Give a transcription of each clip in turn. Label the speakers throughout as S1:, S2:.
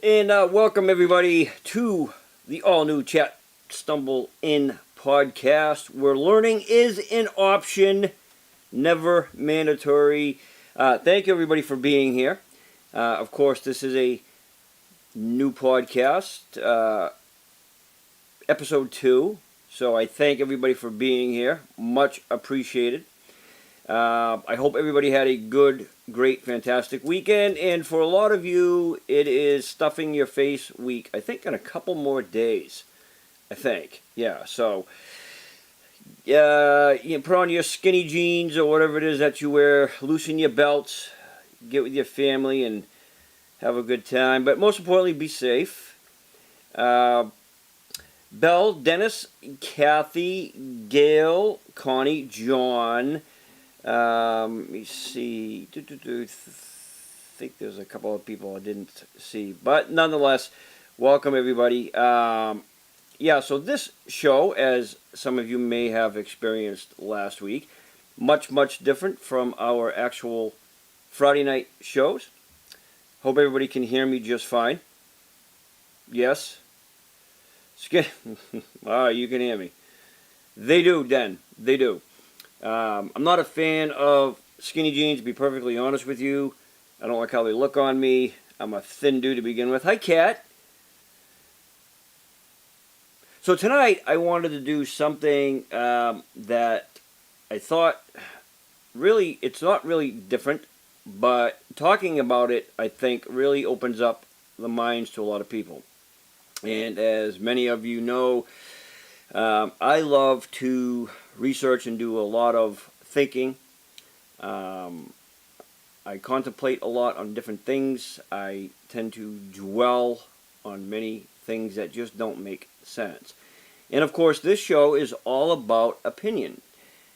S1: And welcome everybody to the all-new Chat Stumble In podcast, where learning is an option, never mandatory. Thank you everybody for being here. Of course, this is a new podcast, episode 2. So I thank everybody for being here. Much appreciated. I hope everybody had a good, great, fantastic weekend. And for a lot of you, it is stuffing your face week. I think in a couple more days. I think. Yeah. So, you put on your skinny jeans or whatever it is that you wear. Loosen your belts. Get with your family and have a good time. But most importantly, be safe. Belle, Dennis, Kathy, Gail, Connie, John. Let me see. I think there's a couple of people I didn't see, but nonetheless, welcome everybody. So this show, as some of you may have experienced last week, much different from our actual Friday night shows. Hope everybody can hear me just fine. Yes. You can hear me. They do, Den. They do. I'm not a fan of skinny jeans, to be perfectly honest with you. I don't like how they look on me. I'm a thin dude to begin with. Hi, Kat. So tonight, I wanted to do something that I thought, really, it's not really different, but talking about it, I think, really opens up the minds to a lot of people. And as many of you know, I love to research and do a lot of thinking. I contemplate a lot on different things. I tend to dwell on many things that just don't make sense. And of course, this show is all about opinion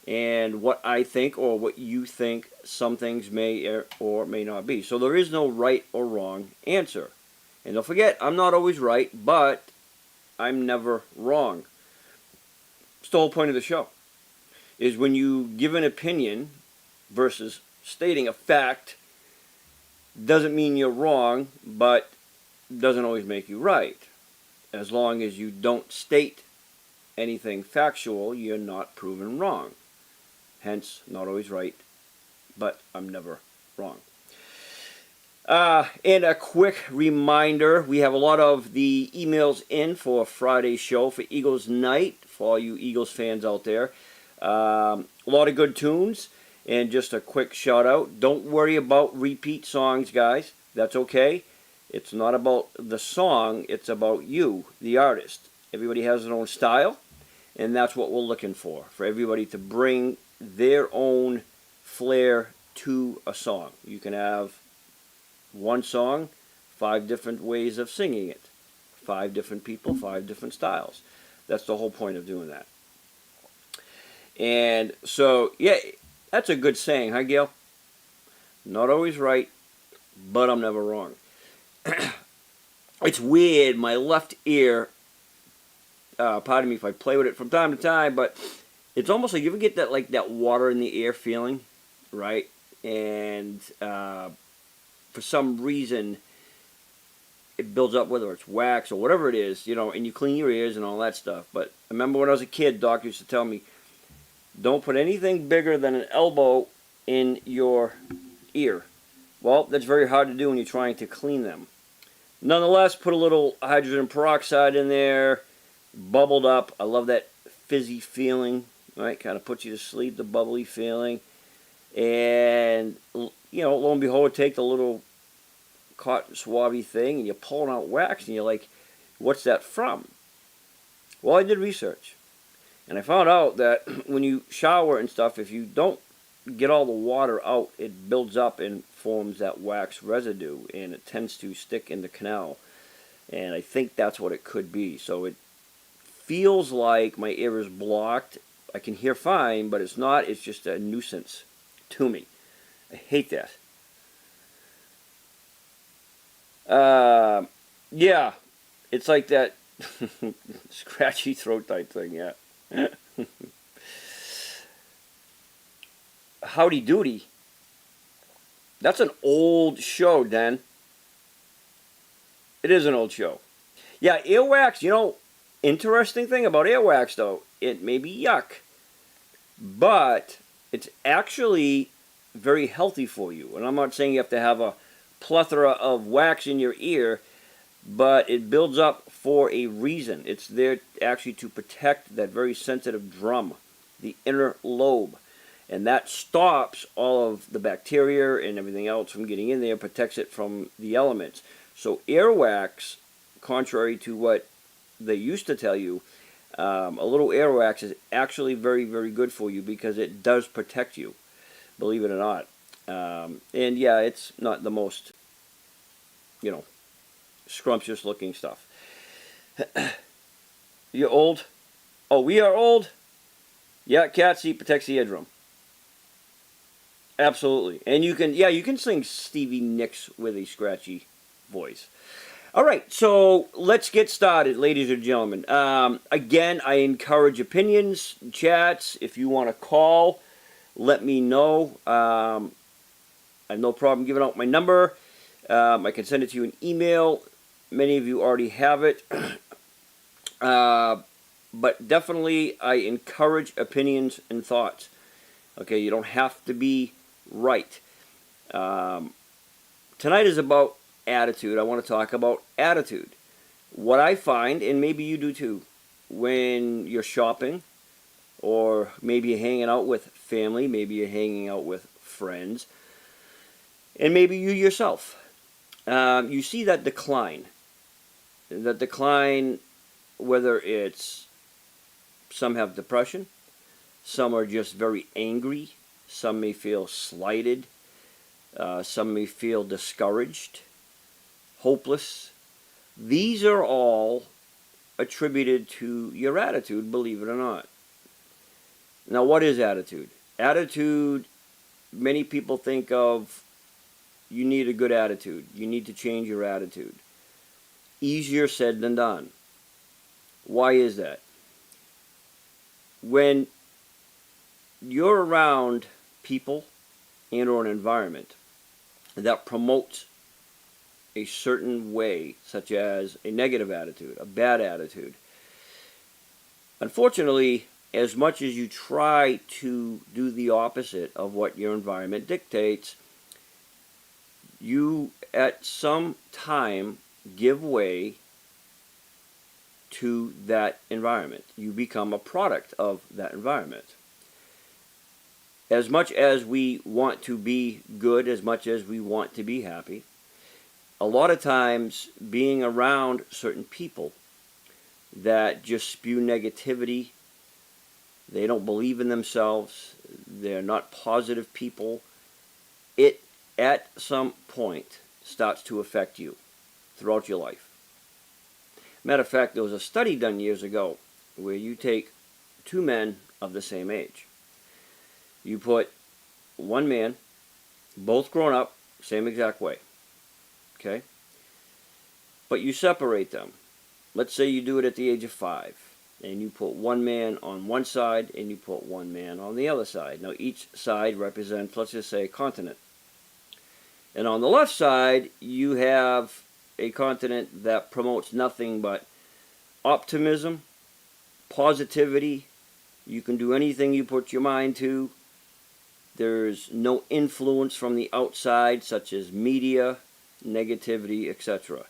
S1: and what I think or what you think some things may or may not be. So there is no right or wrong answer. And don't forget, I'm not always right, but I'm never wrong. It's the whole point of the show, is when you give an opinion versus stating a fact, doesn't mean you're wrong, but doesn't always make you right. As long as you don't state anything factual, you're not proven wrong. Hence, not always right, but I'm never wrong. And a quick reminder, we have a lot of the emails in for Friday's show for Eagles Night, for all you Eagles fans out there. A lot of good tunes, and just a quick shout out. Don't worry about repeat songs, guys. That's okay. It's not about the song, it's about you, the artist. Everybody has their own style, and that's what we're looking for everybody to bring their own flair to a song. You can have one song, 5 different ways of singing it. 5 different people, 5 different styles. That's the whole point of doing that. And so, yeah, that's a good saying, huh, Gail? Not always right, but I'm never wrong. It's weird, my left ear, pardon me if I play with it from time to time, but it's almost like you ever get that, like, that water in the ear feeling, right? And for some reason, it builds up, whether it's wax or whatever it is, and you clean your ears and all that stuff. But I remember when I was a kid, Doc used to tell me, don't put anything bigger than an elbow in your ear. Well, that's very hard to do when you're trying to clean them. Nonetheless, put a little hydrogen peroxide in there, bubbled up. I love that fizzy feeling, right? Kind of puts you to sleep, the bubbly feeling. And, lo and behold, take the little cotton swabby thing and you're pulling out wax and you're like, what's that from? Well, I did research. And I found out that when you shower and stuff, if you don't get all the water out, it builds up and forms that wax residue, and it tends to stick in the canal. And I think that's what it could be. So it feels like my ear is blocked. I can hear fine, but it's not. It's just a nuisance to me. I hate that. Yeah, it's like that scratchy throat type thing, yeah. Howdy Doody. That's an old show, Dan. It is an old show. Yeah, earwax, interesting thing about earwax, though, it may be yuck, but it's actually very healthy for you. And I'm not saying you have to have a plethora of wax in your ear, but it builds up for a reason. It's there actually to protect that very sensitive drum, the inner lobe. And that stops all of the bacteria and everything else from getting in there, protects it from the elements. So earwax, contrary to what they used to tell you, a little earwax is actually very, very good for you because it does protect you, believe it or not. And yeah, it's not the most, scrumptious looking stuff. You're old? Oh, we are old? Yeah, cat seat protects the eardrum. Absolutely. And you can sing Stevie Nicks with a scratchy voice. All right, so let's get started, ladies and gentlemen. Again, I encourage opinions, chats. If you want to call, let me know. I have no problem giving out my number. I can send it to you in email. Many of you already have it. But definitely, I encourage opinions and thoughts. Okay, you don't have to be right. Tonight is about attitude. I want to talk about attitude. What I find, and maybe you do too, when you're shopping, or maybe you're hanging out with family, maybe you're hanging out with friends, and maybe you yourself, you see that decline. That decline, whether it's some have depression, some are just very angry, some may feel slighted, some may feel discouraged, hopeless. These are all attributed to your attitude, believe it or not. Now, what is attitude? Attitude, many people think of, you need a good attitude. You need to change your attitude. Easier said than done. Why is that? When you're around people and or an environment that promotes a certain way, such as a negative attitude, a bad attitude, unfortunately, as much as you try to do the opposite of what your environment dictates, you at some time give way to that environment. You become a product of that environment. As much as we want to be good, as much as we want to be happy, a lot of times being around certain people that just spew negativity, they don't believe in themselves, they're not positive people, it at some point starts to affect you throughout your life. Matter of fact, there was a study done years ago where you take two men of the same age. You put one man, both grown up, same exact way. Okay? But you separate them. Let's say you do it at the age of 5. And you put one man on one side and you put one man on the other side. Now each side represents, let's just say, a continent. And on the left side, you have a continent that promotes nothing but optimism, positivity. You can do anything you put your mind to. There's no influence from the outside, such as media, negativity, etc.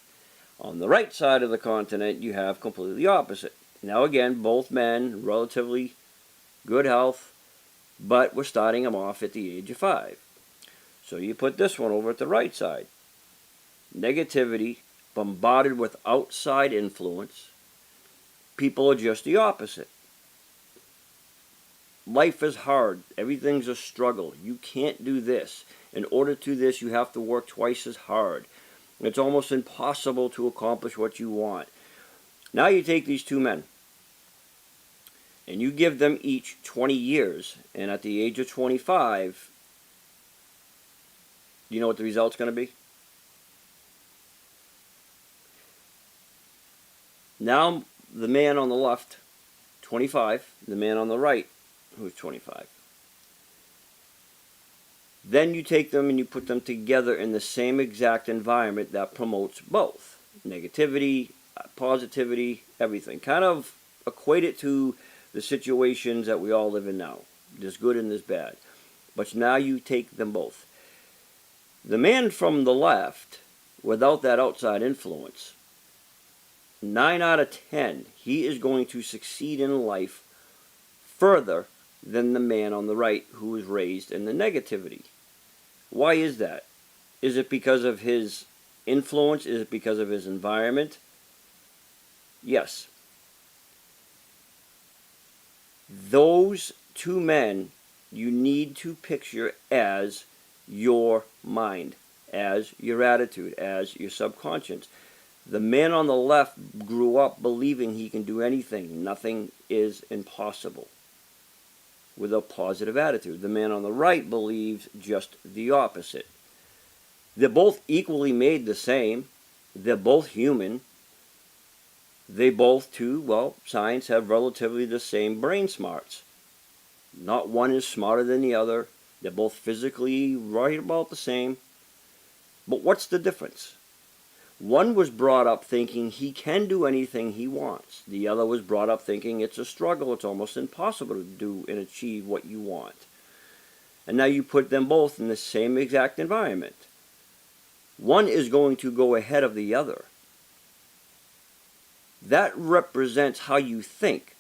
S1: On the right side of the continent, you have completely the opposite. Now again, both men, relatively good health, but we're starting them off at the age of 5. So you put this one over at the right side. Negativity, bombarded with outside influence. People are just the opposite. Life is hard. Everything's a struggle. You can't do this. In order to do this, you have to work twice as hard. It's almost impossible to accomplish what you want. Now you take these two men, and you give them each 20 years, and at the age of 25, do you know what the result's going to be? Now the man on the left, 25, the man on the right, who's 25. Then you take them and you put them together in the same exact environment that promotes both. negativity, positivity, everything. Kind of equate it to the situations that we all live in now. There's good and there's bad. But now you take them both. The man from the left, without that outside influence, 9 out of 10, he is going to succeed in life further than the man on the right who was raised in the negativity. Why is that? Is it because of his influence? Is it because of his environment? Yes. Those two men you need to picture as your mind, as your attitude, as your subconscious. The man on the left grew up believing he can do anything. Nothing is impossible with a positive attitude. The man on the right believes just the opposite. They're both equally made the same. They're both human. They both, too, well, science have relatively the same brain smarts. Not one is smarter than the other. They're both physically right about the same. But what's the difference? One was brought up thinking he can do anything he wants. The other was brought up thinking it's a struggle. It's almost impossible to do and achieve what you want. And now you put them both in the same exact environment. One is going to go ahead of the other. That represents how you think.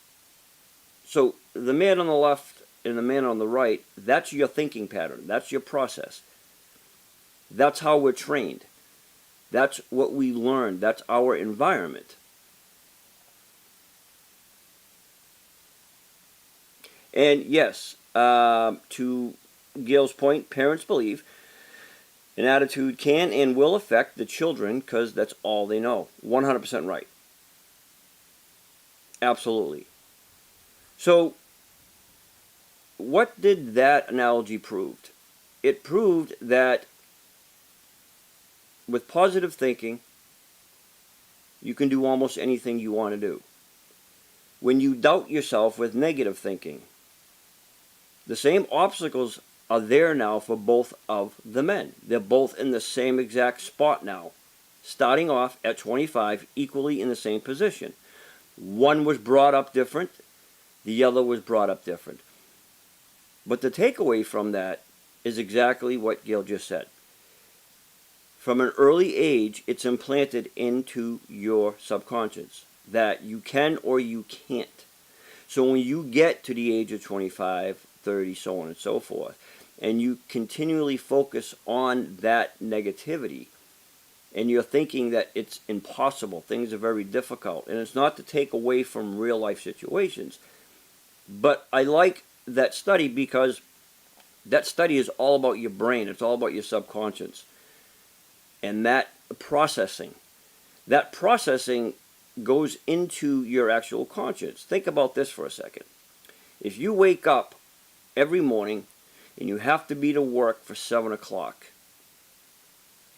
S1: So the man on the left and the man on the right, that's your thinking pattern. That's your process. That's how we're trained. That's what we learn. That's our environment. And yes, to Gail's point, parents believe an attitude can and will affect the children because that's all they know. 100% right. Absolutely. So, what did that analogy prove? It proved that with positive thinking, you can do almost anything you want to do. When you doubt yourself with negative thinking, the same obstacles are there now for both of the men. They're both in the same exact spot now, starting off at 25, equally in the same position. One was brought up different, the other was brought up different. But the takeaway from that is exactly what Gail just said. From an early age, it's implanted into your subconscious that you can or you can't. So when you get to the age of 25, 30, so on and so forth, and you continually focus on that negativity, and you're thinking that it's impossible, things are very difficult, and it's not to take away from real life situations, but I like that study because that study is all about your brain, it's all about your subconscious. And that processing goes into your actual conscience. Think about this for a second. If you wake up every morning and you have to be to work for 7 o'clock,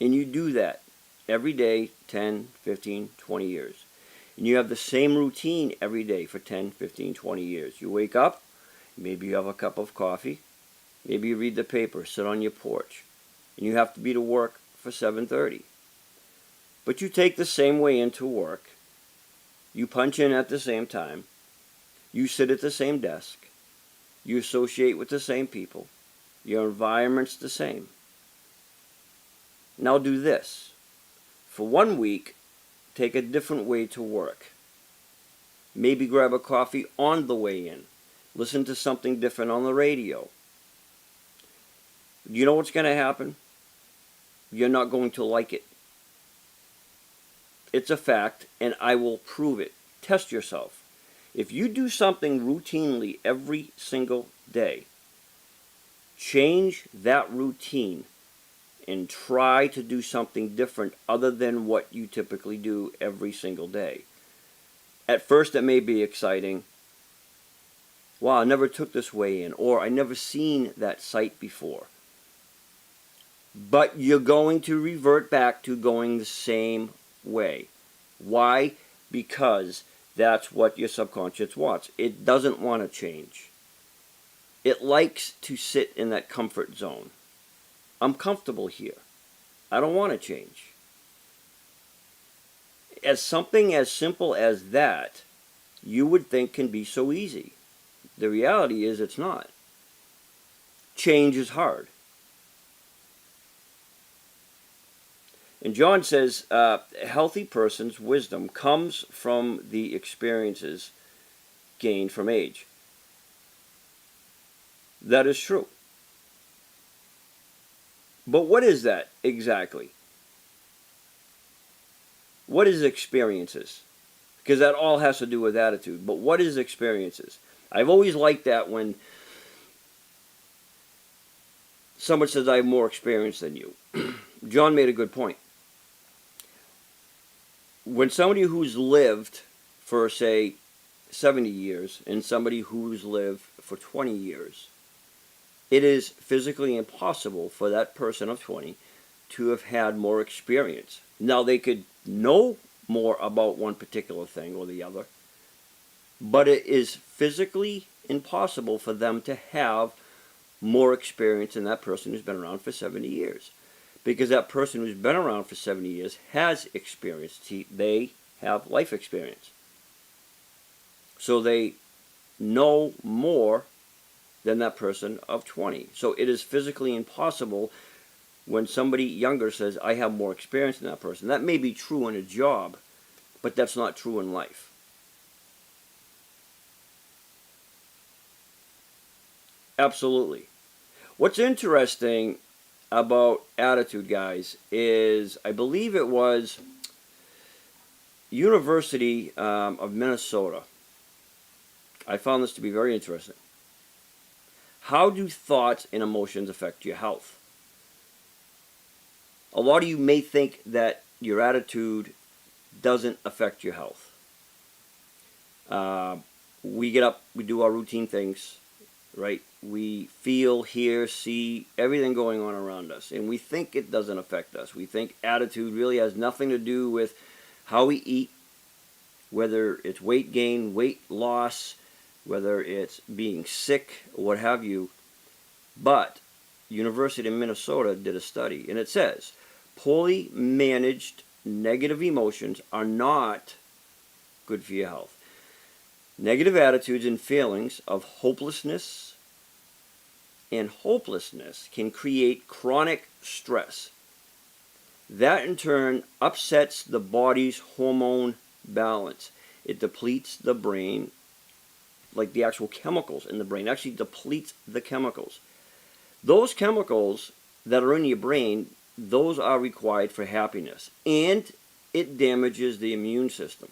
S1: and you do that every day, 10, 15, 20 years, and you have the same routine every day for 10, 15, 20 years. You wake up, maybe you have a cup of coffee, maybe you read the paper, sit on your porch, and you have to be to work for 7:30. But you take the same way into work, you punch in at the same time, you sit at the same desk, you associate with the same people, your environment's the same. Now do this. For 1 week, take a different way to work. Maybe grab a coffee on the way in. Listen to something different on the radio. You know what's going to happen? You're not going to like it. It's a fact, and I will prove it. Test yourself. If you do something routinely every single day, change that routine and try to do something different other than what you typically do every single day. At first it may be exciting. Wow, I never took this way in, or I never seen that site before. But you're going to revert back to going the same way. Why? Because that's what your subconscious wants. It doesn't want to change. It likes to sit in that comfort zone. I'm comfortable here. I don't want to change. as something as simple as that, you would think can be so easy. The reality is it's not. Change is hard. And John says, a healthy person's wisdom comes from the experiences gained from age. That is true. But what is that exactly? What is experiences? Because that all has to do with attitude. But what is experiences? I've always liked that when someone says, I have more experience than you. John made a good point. When somebody who's lived for, say, 70 years and somebody who's lived for 20 years, it is physically impossible for that person of 20 to have had more experience. Now, they could know more about one particular thing or the other, but it is physically impossible for them to have more experience than that person who's been around for 70 years. Because that person who's been around for 70 years has experience. They have life experience. So they know more than that person of 20. So it is physically impossible when somebody younger says, I have more experience than that person. That may be true in a job, but that's not true in life. Absolutely. What's interesting about attitude, guys, is I believe it was University of Minnesota. I found this to be very interesting. How do thoughts and emotions affect your health? A lot of you may think that your attitude doesn't affect your health. We get up, we do our routine things, right? We feel, hear, see everything going on around us, and we think it doesn't affect us. We think attitude really has nothing to do with how we eat, whether it's weight gain, weight loss, whether it's being sick, what have you. But University of Minnesota did a study, and it says poorly managed negative emotions are not good for your health. Negative attitudes and feelings of hopelessness and hopelessness can create chronic stress. That in turn upsets the body's hormone balance. It depletes the brain, like the actual chemicals in the brain, actually depletes the chemicals. Those chemicals that are in your brain, those are required for happiness, and it damages the immune system.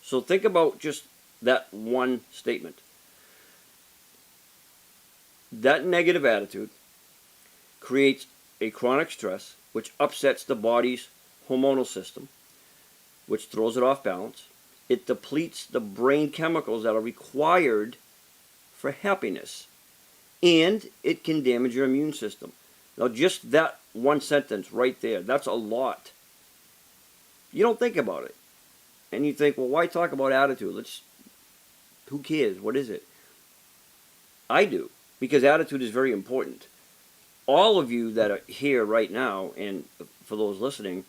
S1: So think about just that one statement. That negative attitude creates a chronic stress, which upsets the body's hormonal system, which throws it off balance. It depletes the brain chemicals that are required for happiness, and it can damage your immune system. Now, just that one sentence right there, that's a lot. You don't think about it. And you think, well, why talk about attitude? Who cares? What is it? I do, because attitude is very important. All of you that are here right now, and for those listening,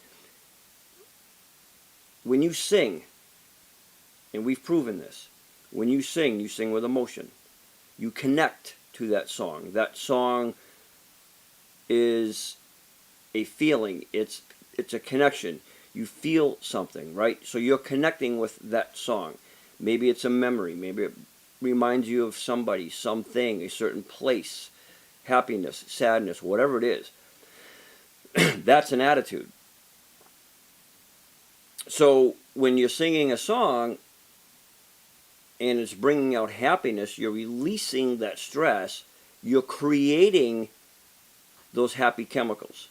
S1: when you sing, and we've proven this, when you sing with emotion. You connect to that song. That song is a feeling. It's a connection. You feel something, right? So you're connecting with that song. Maybe it's a memory. Maybe it reminds you of somebody, something, a certain place, happiness, sadness, whatever it is. That's an attitude. So when you're singing a song and it's bringing out happiness, you're releasing that stress, you're creating those happy chemicals.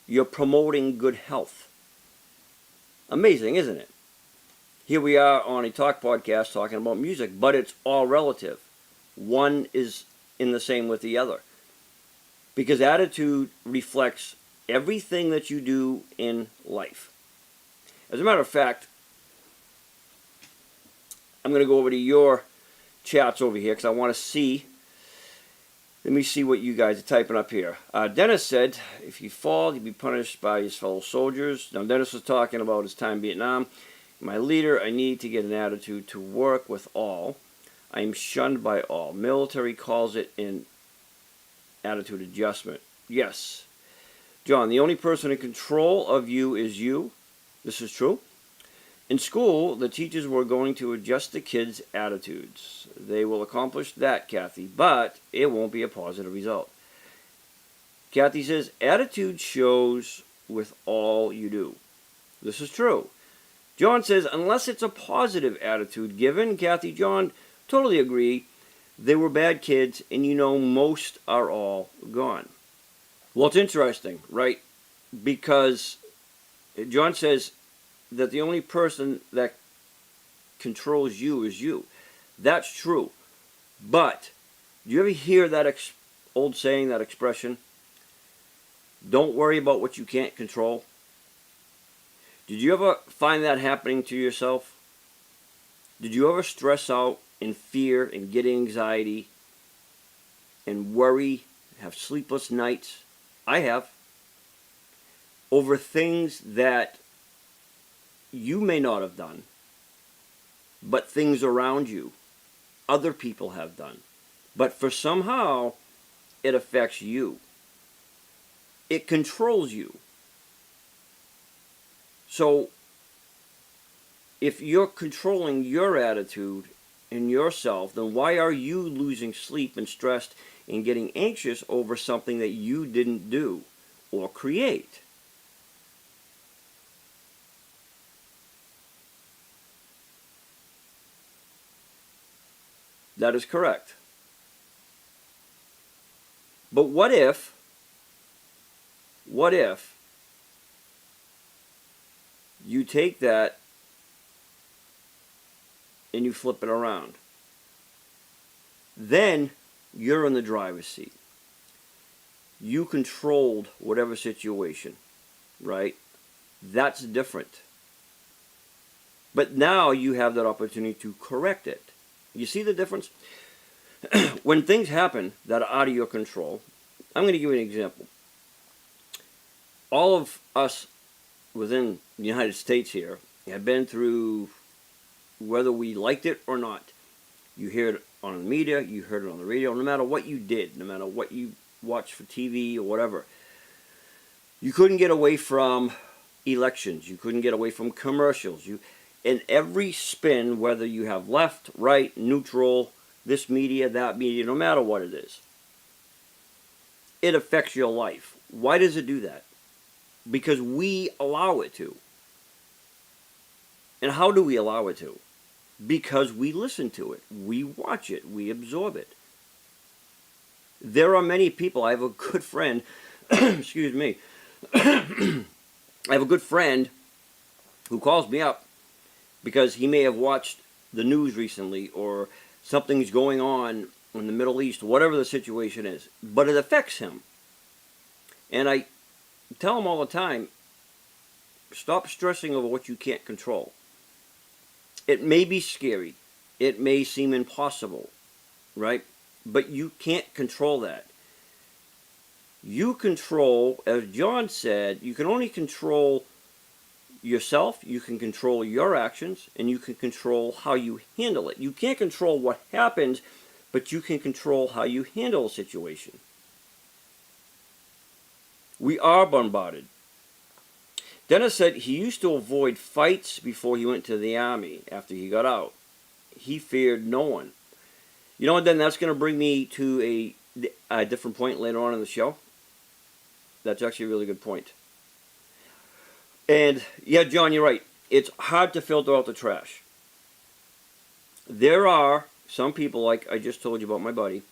S1: You're promoting good health. Amazing, isn't it? Here we are on a talk podcast talking about music, but it's all relative. One is in the same with the other. Because attitude reflects everything that you do in life. As a matter of fact, I'm going to go over to your chats over here because I want to see Let me see what you guys are typing up here. Dennis said, if you fall, you'd be punished by his fellow soldiers. Now, Dennis was talking about his time in Vietnam. My leader, I need to get an attitude to work with all. I am shunned by all. Military calls it an attitude adjustment. Yes. John, the only person in control of you is you. This is true. In school, the teachers were going to adjust the kids' attitudes. They will accomplish that, Kathy, but it won't be a positive result. Kathy says, attitude shows with all you do. This is true. John says, unless it's a positive attitude given, Kathy, John, totally agree. They were bad kids, and you know most are all gone. Well, it's interesting, right? Because John says that the only person that controls you is you. That's true. But do you ever hear that old saying, that expression? Don't worry about what you can't control. Did you ever find that happening to yourself? Did you ever stress out and fear and get anxiety and worry, have sleepless nights? I have. Over things that you may not have done, but things around you, other people have done. But for somehow, it affects you. It controls you. So, if you're controlling your attitude and yourself, then why are you losing sleep and stressed and getting anxious over something that you didn't do or create? That is correct. But what if you take that and you flip it around? Then you're in the driver's seat. You controlled whatever situation, right? That's different. But now you have that opportunity to correct it. You see the difference? When things happen that are out of your control, I'm going to give you an example. All of us within the United States here have been through, whether we liked it or not. You hear it on the media, you heard it on the radio, no matter what you did, no matter what you watched for TV or whatever. You couldn't get away from elections. You couldn't get away from commercials. In every spin, whether you have left, right, neutral, this media, that media, no matter what it is, it affects your life. Why does it do that? Because we allow it to. And how do we allow it to? Because we listen to it, we watch it, we absorb it. There are many people. I have a good friend, excuse me, I have a good friend who calls me up because he may have watched the news recently or something's going on in the Middle East, whatever the situation is, but it affects him. And I tell him all the time, stop stressing over what you can't control. It may be scary. It may seem impossible, right? But you can't control that. You control, as John said, you can only control yourself, you can control your actions, and you can control how you handle it. You can't control what happens, but you can control how you handle a situation. We are bombarded. Dennis said he used to avoid fights before he went to the army after he got out. He feared no one. You know what, then that's going to bring me to a different point later on in the show. That's actually a really good point. And, yeah, John, you're right. It's hard to filter out the trash. There are some people, like I just told you about my buddy,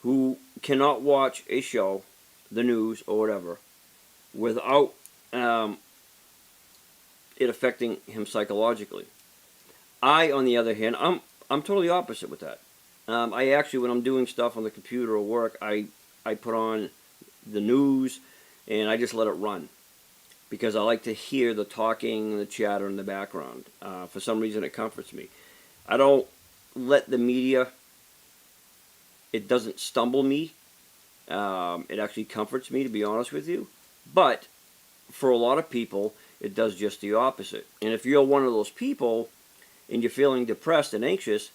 S1: who cannot watch a show, the news, or whatever, without it affecting him psychologically. I, on the other hand, I'm totally opposite with that. I actually, when I'm doing stuff on the computer or work, I put on the news and I just let it run because I like to hear the talking and the chatter in the background. For some reason, it comforts me. I don't let the media It doesn't stumble me. It actually comforts me, to be honest with you. But for a lot of people, it does just the opposite. And if you're one of those people and you're feeling depressed and anxious,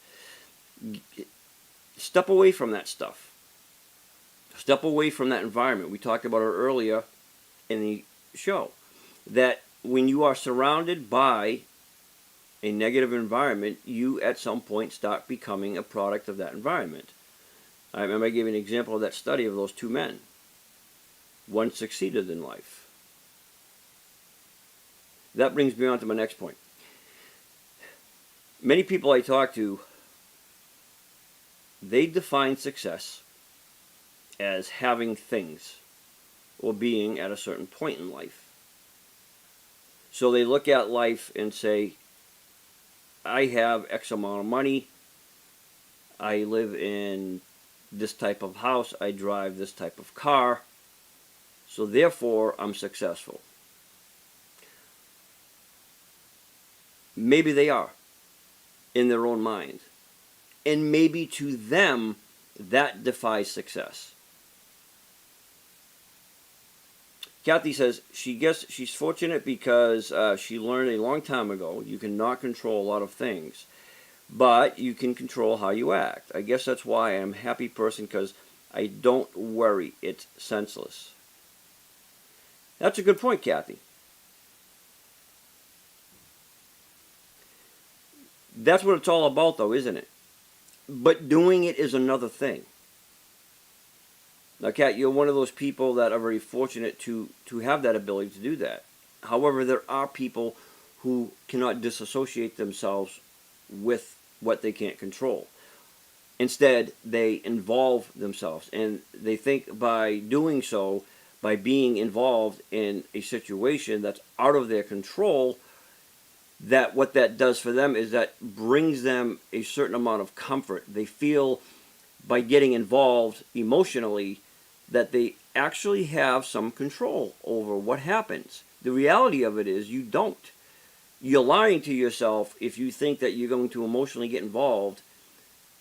S1: step away from that stuff. Step away from that environment. We talked about it earlier in the show, that when you are surrounded by a negative environment, you at some point start becoming a product of that environment. I remember I gave an example of that study of those two men. One succeeded in life. That brings me on to my next point. Many people I talk to, they define success as having things or being at a certain point in life. So they look at life and say, I have X amount of money, I live in this type of house, I drive this type of car, so therefore I'm successful. Maybe they are, in their own mind. And maybe to them, that defies success. Kathy says she guess she's fortunate because she learned a long time ago you cannot control a lot of things, but you can control how you act. I guess that's why I'm a happy person, because I don't worry. It's senseless. That's a good point, Kathy. That's what it's all about, though, isn't it? But doing it is another thing. Now, Kat, you're one of those people that are very fortunate to have that ability to do that. However, there are people who cannot disassociate themselves with what they can't control. Instead, they involve themselves, and they think by doing so, by being involved in a situation that's out of their control, that what that does for them is that brings them a certain amount of comfort. They feel by getting involved emotionally that they actually have some control over what happens. The reality of it is you don't. You're lying to yourself if you think that you're going to emotionally get involved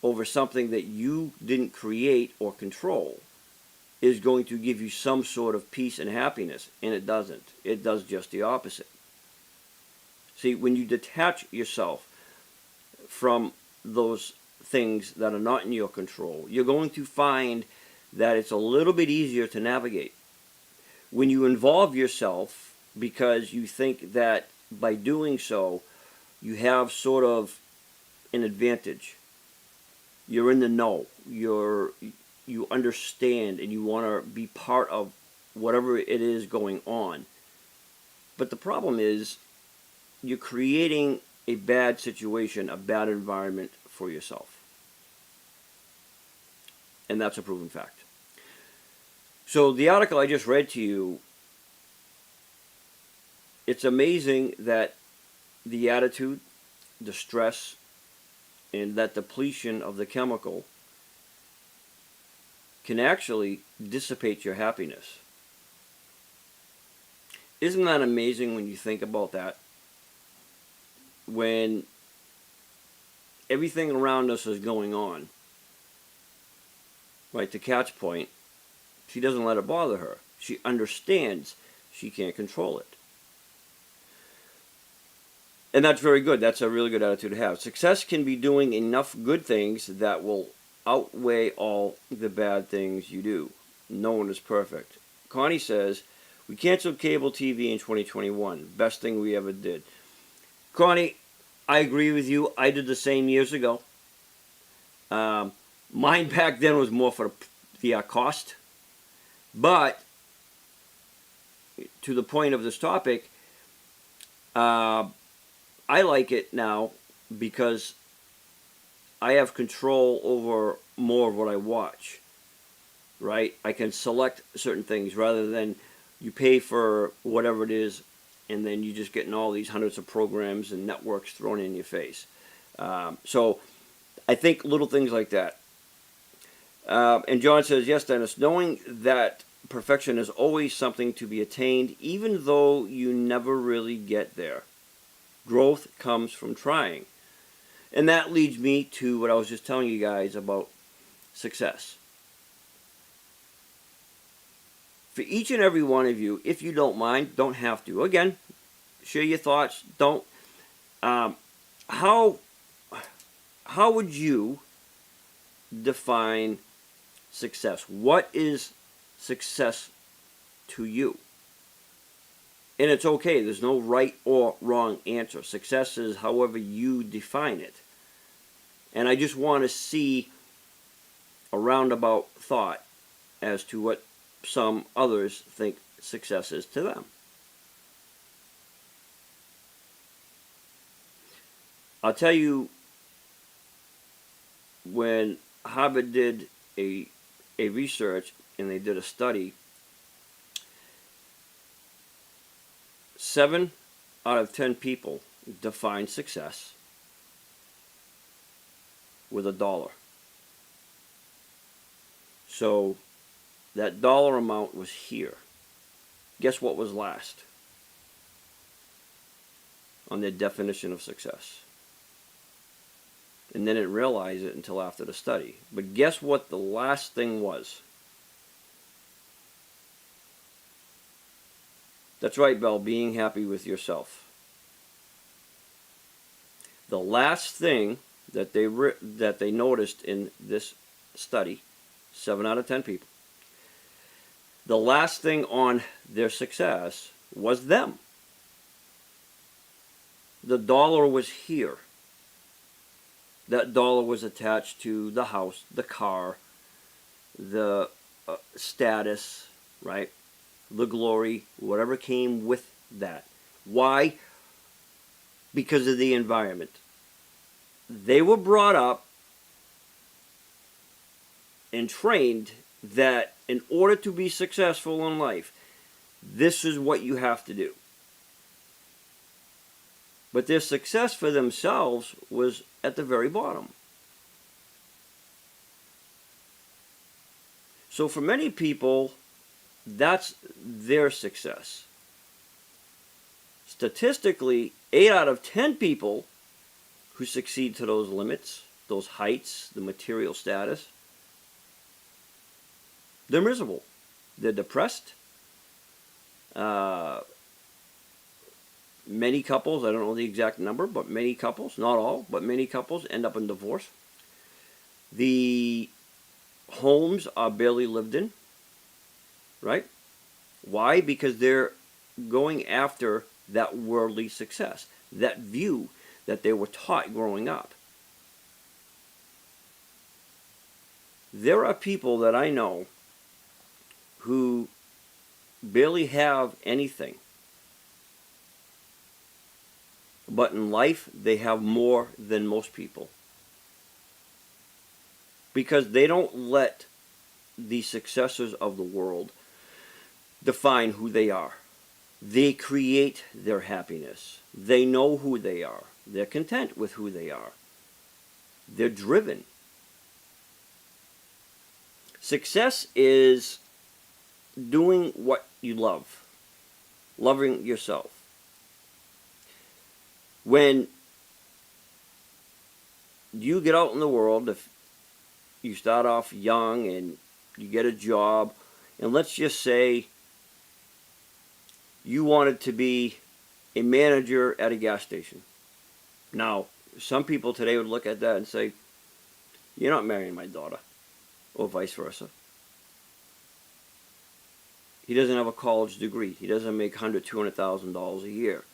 S1: over something that you didn't create or control is going to give you some sort of peace and happiness, and it doesn't. It does just the opposite. See, when you detach yourself from those things that are not in your control, you're going to find that it's a little bit easier to navigate. When you involve yourself because you think that by doing so, you have sort of an advantage. You're in the know. You understand and you want to be part of whatever it is going on. But the problem is you're creating a bad situation, a bad environment for yourself. And that's a proven fact. So the article I just read to you, it's amazing that the attitude, the stress, and that depletion of the chemical can actually dissipate your happiness. Isn't that amazing when you think about that? When everything around us is going on, right, to Kat's point, she doesn't let it bother her. She understands she can't control it. And that's very good. That's a really good attitude to have. Success can be doing enough good things that will outweigh all the bad things you do. No one is perfect. Connie says, we canceled cable TV in 2021. Best thing we ever did. Connie, I agree with you. I did the same years ago. Mine back then was more for the cost. But to the point of this topic, I like it now because I have control over more of what I watch, right? I can select certain things rather than you pay for whatever it is and then you're just getting all these hundreds of programs and networks thrown in your face. So I think little things like that. And John says, yes, Dennis, knowing that perfection is always something to be attained, even though you never really get there. Growth comes from trying. And that leads me to what I was just telling you guys about success. For each and every one of you, if you don't mind, don't have to. Again, share your thoughts. Don't. How would you define success? What is success to you? And it's okay. There's no right or wrong answer. Success is however you define it. And I just want to see a roundabout thought as to what some others think success is to them. I'll tell you, when Harvard did a research and they did a study, 7 out of 10 people define success with $1. So that dollar amount was here. Guess what was last on their definition of success? And they didn't realize it until after the study. But guess what the last thing was? That's right, Belle, being happy with yourself. The last thing that they noticed in this study, 7 out of 10 people, the last thing on their success was them. The dollar was here. That dollar was attached to the house, the car, the status, right? The glory, whatever came with that. Why? Because of the environment. They were brought up and trained that in order to be successful in life, this is what you have to do. But their success for themselves was at the very bottom. So for many people, that's their success. Statistically, 8 out of 10 people who succeed to those limits, those heights, the material status, they're miserable. They're depressed. Many couples, I don't know the exact number, but many couples, not all, but many couples end up in divorce. The homes are barely lived in, right? Why? Because they're going after that worldly success, that view that they were taught growing up. There are people that I know who barely have anything. But in life, they have more than most people. Because they don't let the successors of the world define who they are. They create their happiness. They know who they are. They're content with who they are. They're driven. Success is doing what you love. Loving yourself. When you get out in the world, if you start off young and you get a job, and let's just say you wanted to be a manager at a gas station. Now, some people today would look at that and say, you're not marrying my daughter, or vice versa. He doesn't have a college degree. He doesn't make $100,000, $200,000 a year.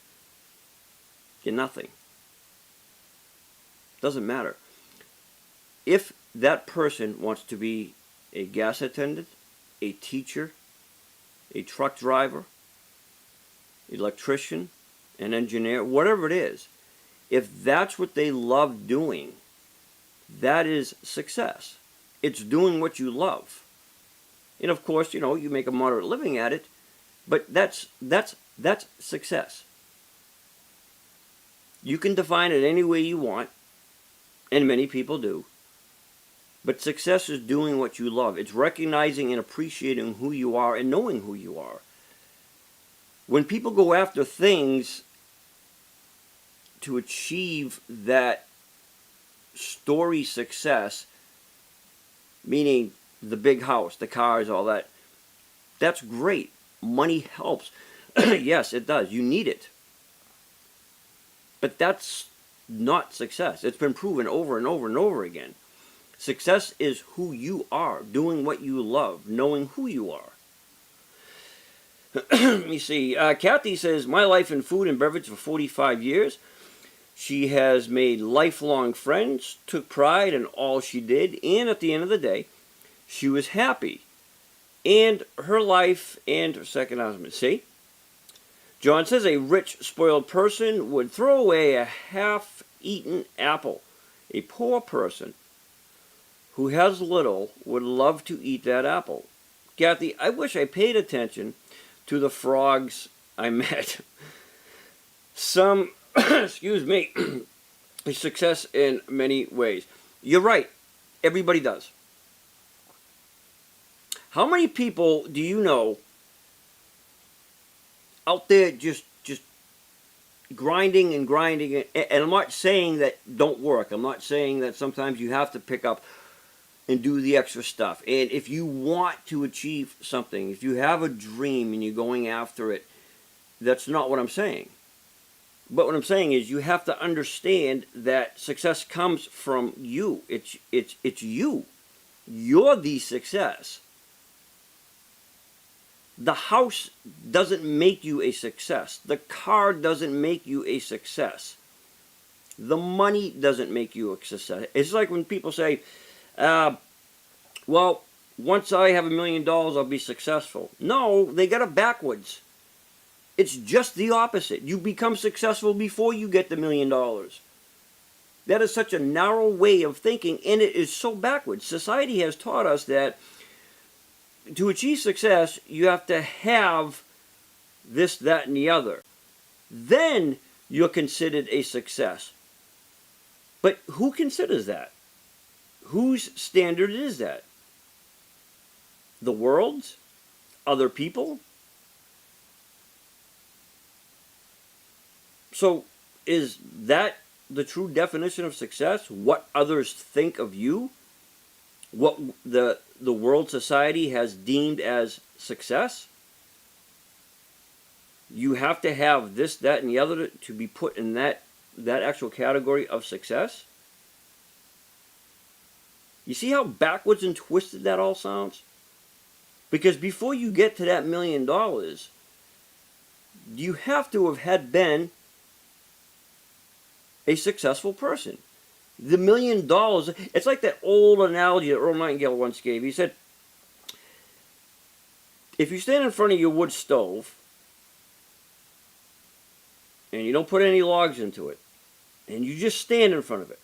S1: You're nothing. Doesn't matter. If that person wants to be a gas attendant, a teacher, a truck driver, electrician, an engineer, whatever it is, if that's what they love doing, that is success. It's doing what you love. And of course, you know, you make a moderate living at it, but that's success. You can define it any way you want, and many people do. But success is doing what you love. It's recognizing and appreciating who you are and knowing who you are. When people go after things to achieve that story success, meaning the big house, the cars, all that. That's great. Money helps. Yes, it does. You need it. But that's not success. It's been proven over and over and over again. Success is who you are, doing what you love, knowing who you are. Let me see. Kathy says, my life in food and beverage for 45 years. She has made lifelong friends, took pride in all she did, and at the end of the day, she was happy. And her life and her second husband. See? John says, a rich, spoiled person would throw away a half-eaten apple. A poor person who has little would love to eat that apple. Kathy, I wish I paid attention to the frogs I met. Some, excuse me, is success in many ways. You're right. Everybody does. How many people do you know out there just grinding and grinding? And I'm not saying that don't work. I'm not saying that sometimes you have to pick up and do the extra stuff. And if you want to achieve something, if you have a dream and you're going after it, that's not what I'm saying. But what I'm saying is you have to understand that success comes from you. It's you. You're the success. The house doesn't make you a success. The car doesn't make you a success. The money doesn't make you a success. It's like when people say, well, once I have $1 million, I'll be successful. No, they got it backwards. It's just the opposite. You become successful before you get the $1 million. That is such a narrow way of thinking, and it is so backwards. Society has taught us that to achieve success, you have to have this, that, and the other. Then you're considered a success. But who considers that? Whose standard is that? The world's? Other people? So is that the true definition of success? What others think of you? What the world society has deemed as success? You have to have this, that, and the other to be put in that actual category of success? You see how backwards and twisted that all sounds? Because before you get to that $1 million, you have to have had been a successful person. The $1 million, it's like that old analogy that Earl Nightingale once gave. He said, if you stand in front of your wood stove and you don't put any logs into it, and you just stand in front of it,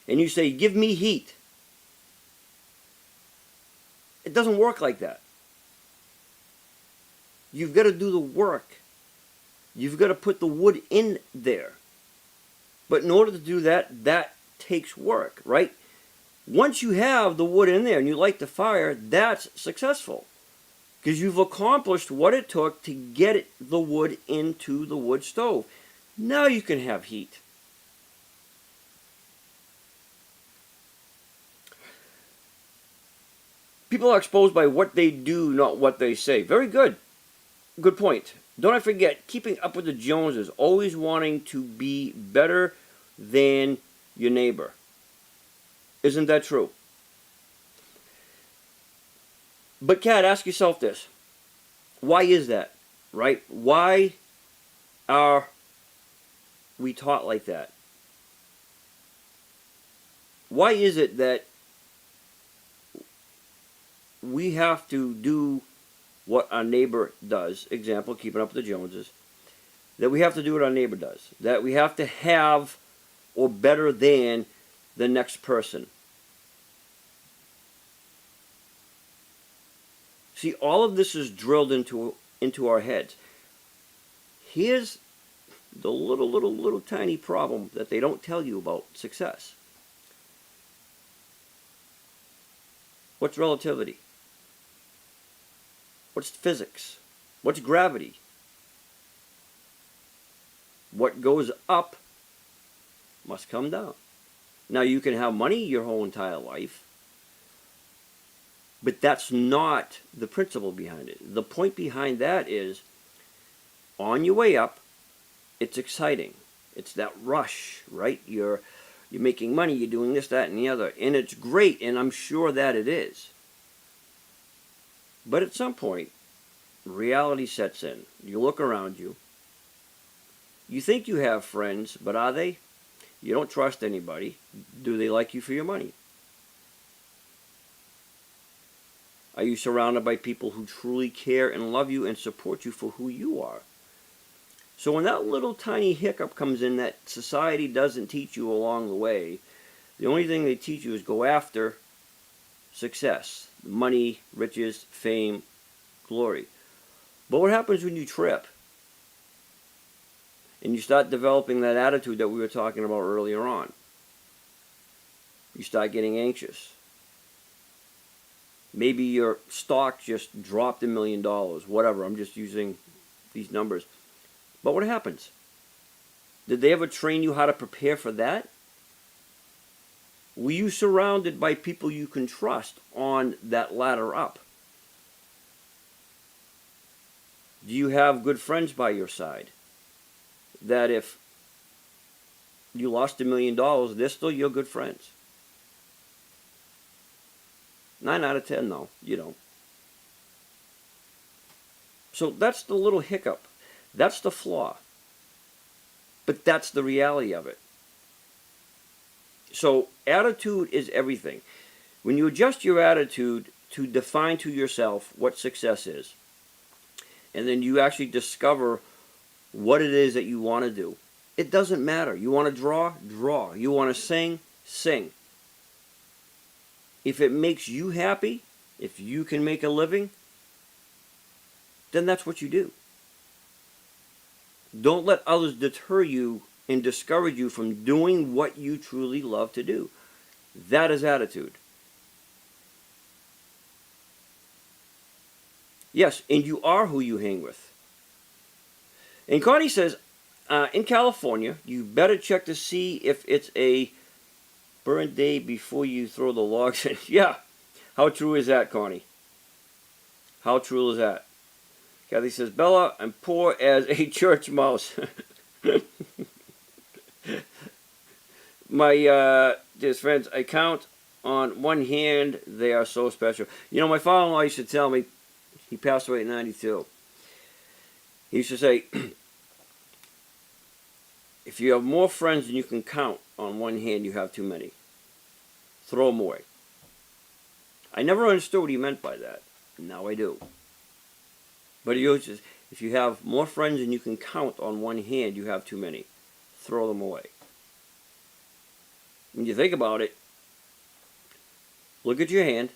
S1: and you say, give me heat, it doesn't work like that. You've got to do the work. You've got to put the wood in there. But in order to do that, that takes work, right? Once you have the wood in there and you light the fire, that's successful. Because you've accomplished what it took to get the wood into the wood stove. Now you can have heat. People are exposed by what they do, not what they say. Very good. Good point. Don't I forget, keeping up with the Joneses, always wanting to be better than your neighbor. Isn't that true? But Kat, ask yourself this. Why is that? Right? Why are we taught like that? Why is it that we have to do what our neighbor does? Example, keeping up with the Joneses. That we have to do what our neighbor does. That we have to have or better than the next person. See, all of this is drilled into our heads. Here's the little tiny problem that they don't tell you about success. What's relativity? What's physics? What's gravity? What goes up must come down. Now, you can have money your whole entire life, But that's not the principle behind it. The point behind that is, on your way up, it's exciting. It's that rush, right? You're making money, you're doing this, that, and the other. And it's great, and I'm sure that it is. But at some point, reality sets in. You look around you. You think you have friends, but are they? You don't trust anybody. Do they like you for your money? Are you surrounded by people who truly care and love you and support you for who you are? So when that little tiny hiccup comes in that society doesn't teach you along the way, the only thing they teach you is go after success, money, riches, fame, glory. But what happens when you trip? And you start developing that attitude that we were talking about earlier on. You start getting anxious. Maybe your stock just dropped $1 million, whatever. I'm just using these numbers. But what happens? Did they ever train you how to prepare for that? Were you surrounded by people you can trust on that ladder up? Do you have good friends by your side? That if you lost $1 million, they're still your good friends. 9 out of 10, though, you don't. So that's the little hiccup. That's the flaw. But that's the reality of it. So attitude is everything. When you adjust your attitude to define to yourself what success is, and then you actually discover what it is that you want to do, it doesn't matter. You want to draw? Draw. You want to sing? Sing. If it makes you happy, if you can make a living, then that's what you do. Don't let others deter you and discourage you from doing what you truly love to do. That is attitude. Yes, and you are who you hang with. And Connie says, in California, you better check to see if it's a burn day before you throw the logs in. Yeah. How true is that, Connie? How true is that? Kathy says, Bella, I'm poor as a church mouse. My dear friends, I count on one hand, they are so special. You know, my father-in-law used to tell me, he passed away at 92. He used to say, if you have more friends than you can count on one hand, you have too many. Throw them away. I never understood what he meant by that. Now I do. But he always says, if you have more friends than you can count on one hand, you have too many. Throw them away. When you think about it, look at your hand,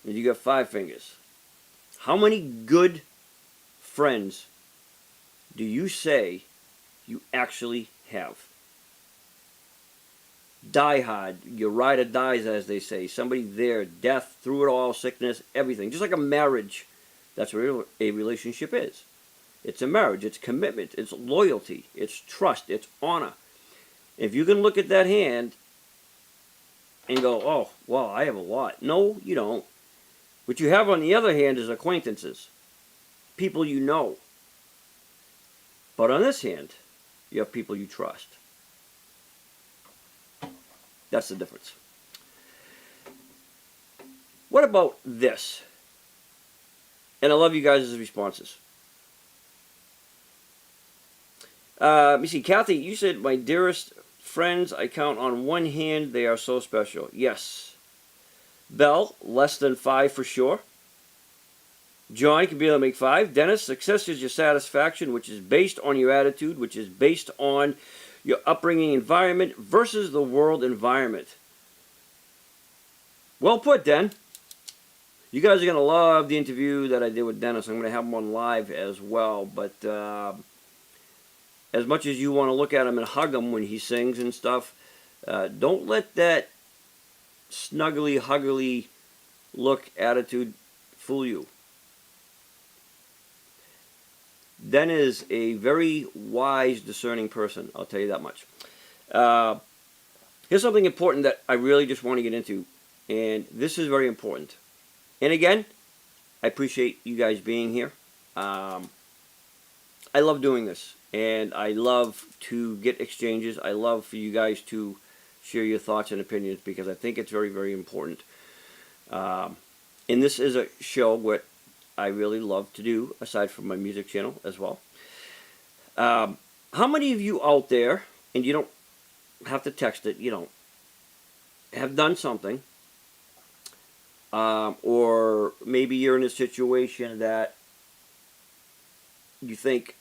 S1: and you got 5 fingers. How many good friends do you say you actually have? Die hard, your ride or dies, as they say. Somebody there, death, through it all, sickness, everything. Just like a marriage. That's what a relationship is. It's a marriage, it's commitment, it's loyalty, it's trust, it's honor. If you can look at that hand and go, oh, well, I have a lot. No, you don't. What you have on the other hand is acquaintances, people you know. But on this hand, you have people you trust. That's the difference. What about this? And I love you guys' responses. Let me see. Kathy, you said, my dearest friends, I count on one hand, they are so special. Yes. Bell, less than 5 for sure. John, you can be able to make 5. Dennis, success is your satisfaction, which is based on your attitude, which is based on your upbringing environment versus the world environment. Well put, Den. You guys are going to love the interview that I did with Dennis. I'm going to have him on live as well. But as much as you want to look at him and hug him when he sings and stuff, don't let that snuggly, huggly look, attitude fool you. Den is a very wise, discerning person. I'll tell you that much. Here's something important that I really just want to get into. And this is very important. And again, I appreciate you guys being here. I love doing this, and I love to get exchanges. I love for you guys to share your thoughts and opinions because I think it's very, very important. And this is a show what I really love to do, aside from my music channel as well. How many of you out there, and you don't have to text it, have done something, or maybe you're in a situation that you think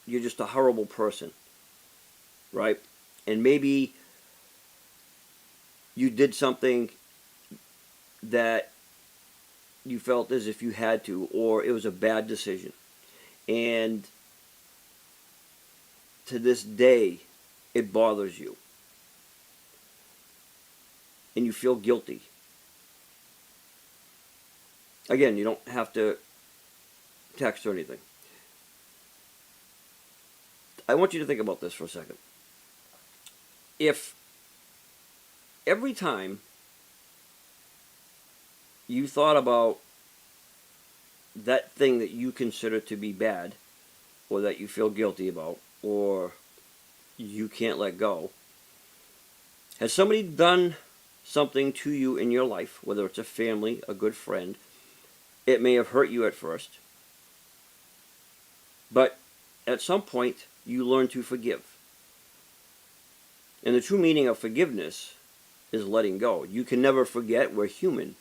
S1: you're just a horrible person, right? And maybe you did something that you felt as if you had to, or it was a bad decision. And to this day, it bothers you. And you feel guilty. Again, you don't have to text or anything. I want you to think about this for a second. If every time you thought about that thing that you consider to be bad, or that you feel guilty about, or you can't let go, has somebody done something to you in your life, whether it's a family, a good friend, it may have hurt you at first, but at some point you learn to forgive. And the true meaning of forgiveness is letting go. You can never forget. We're human.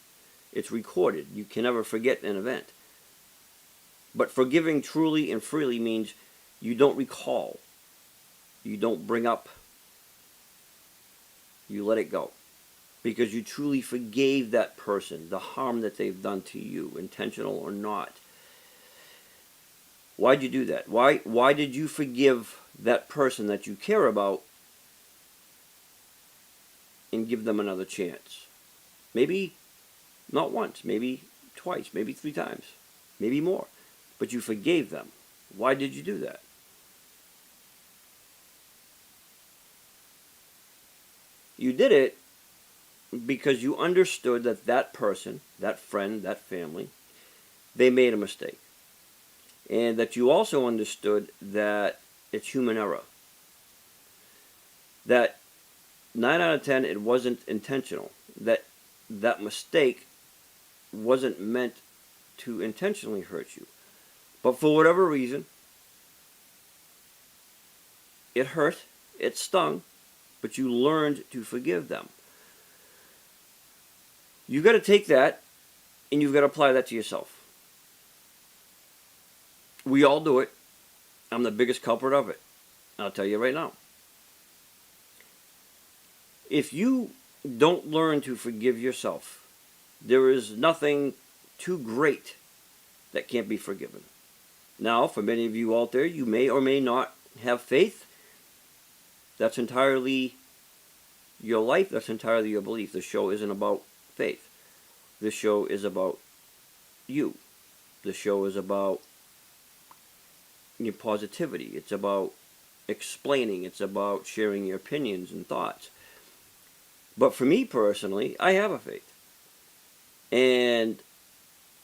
S1: It's recorded. You can never forget an event. But forgiving truly and freely means you don't recall. You don't bring up. You let it go. Because you truly forgave that person, the harm that they've done to you, intentional or not. Why'd you do that? Why did you forgive that person that you care about and give them another chance? Maybe not once, maybe twice, maybe 3 times, maybe more. But you forgave them. Why did you do that? You did it because you understood that that person, that friend, that family, they made a mistake. And that you also understood that it's human error. That 9 out of 10, it wasn't intentional. That mistake wasn't meant to intentionally hurt you. But for whatever reason, it hurt, it stung, but you learned to forgive them. You've got to take that and you've got to apply that to yourself. We all do it. I'm the biggest culprit of it. I'll tell you right now. If you don't learn to forgive yourself, there is nothing too great that can't be forgiven. Now, for many of you out there, you may or may not have faith. That's entirely your life. That's entirely your belief. The show isn't about faith. This show is about you. The show is about your positivity. It's about explaining. It's about sharing your opinions and thoughts. But for me personally, I have a faith. And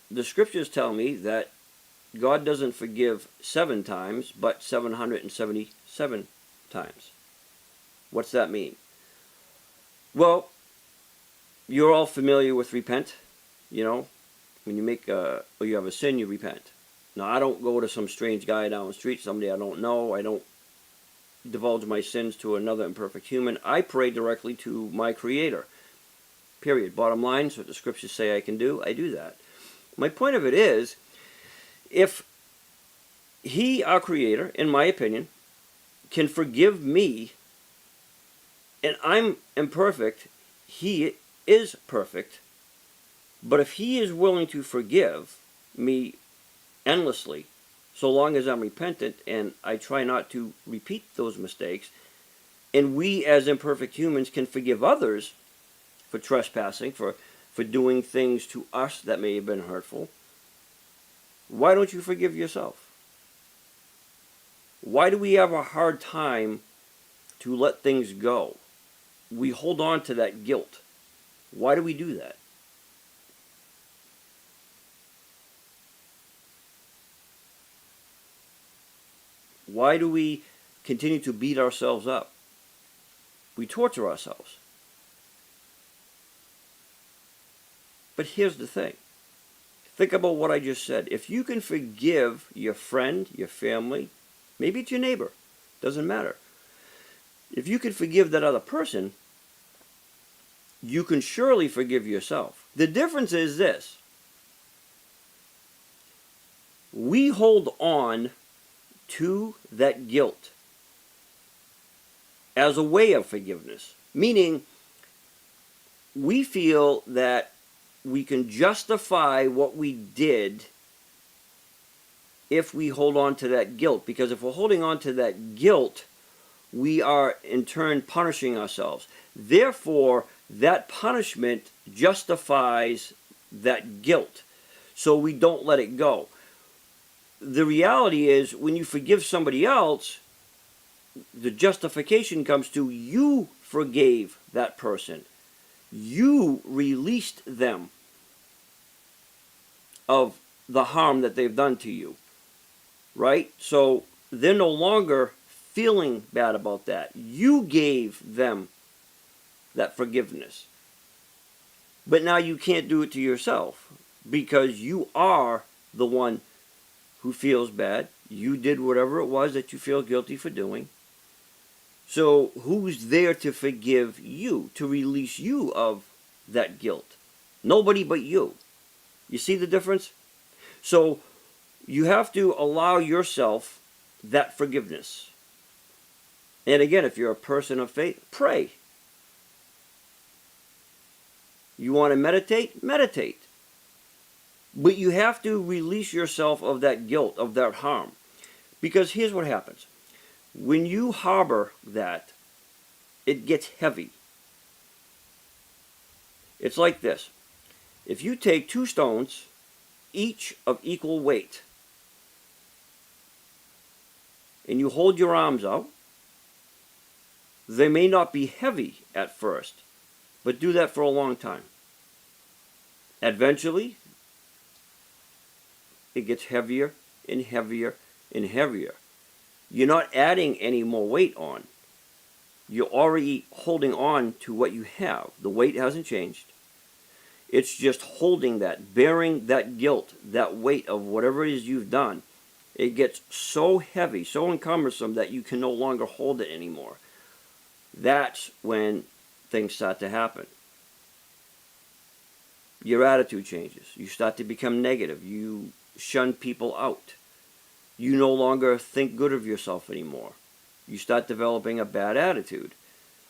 S1: the scriptures tell me that God doesn't forgive 7 times, but 777 times. What's that mean? Well, you're all familiar with repent. When you you have a sin, you repent. Now, I don't go to some strange guy down the street, somebody I don't know. I don't divulge my sins to another imperfect human. I pray directly to my Creator. Period. Bottom line, so what the scriptures say I can do, I do that. My point of it is, if He, our Creator, in my opinion, can forgive me, and I'm imperfect, He is perfect, but if He is willing to forgive me endlessly, so long as I'm repentant and I try not to repeat those mistakes, and we as imperfect humans can forgive others for trespassing, for doing things to us that may have been hurtful, why don't you forgive yourself? Why do we have a hard time to let things go? We hold on to that guilt. Why do we do that? Why do we continue to beat ourselves up? We torture ourselves. But here's the thing. Think about what I just said. If you can forgive your friend, your family, maybe it's your neighbor, doesn't matter. If you can forgive that other person, you can surely forgive yourself. The difference is this. We hold on to that guilt as a way of forgiveness. Meaning, we feel that we can justify what we did if we hold on to that guilt. Because if we're holding on to that guilt, we are in turn punishing ourselves. Therefore, that punishment justifies that guilt. So we don't let it go. The reality is, when you forgive somebody else, the justification comes to you forgave that person. You released them of the harm that they've done to you. Right? So they're no longer feeling bad about that. You gave them that forgiveness. But now you can't do it to yourself, because you are the one who feels bad. You did whatever it was that you feel guilty for doing. So who's there to forgive you, to release you of that guilt? Nobody but you. You see the difference? So you have to allow yourself that forgiveness. And again, if you're a person of faith, pray. You want to meditate? Meditate. But you have to release yourself of that guilt, of that harm. Because here's what happens. When you harbor that, it gets heavy. It's like this. If you take 2 stones, each of equal weight, and you hold your arms out, they may not be heavy at first, but do that for a long time. Eventually, it gets heavier and heavier and heavier. You're not adding any more weight on. You're already holding on to what you have. The weight hasn't changed. It's just holding that, bearing that guilt, that weight of whatever it is you've done. It gets so heavy, so encumbersome that you can no longer hold it anymore. That's when things start to happen. Your attitude changes. You start to become negative. You shun people out. You no longer think good of yourself anymore. You start developing a bad attitude.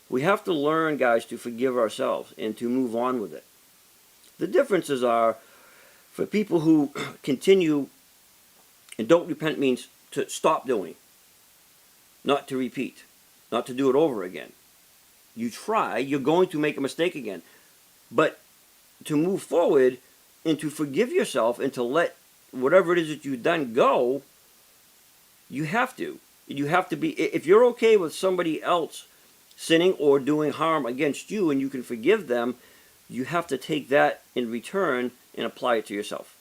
S1: We have to learn, guys, to forgive ourselves and to move on with it. The differences are, for people who continue, and don't repent means to stop doing, not to repeat, not to do it over again. You try, you're going to make a mistake again. But to move forward and to forgive yourself and to let whatever it is that you've done go, you have to. You have to be, if you're okay with somebody else sinning or doing harm against you and you can forgive them, you have to take that in return and apply it to yourself.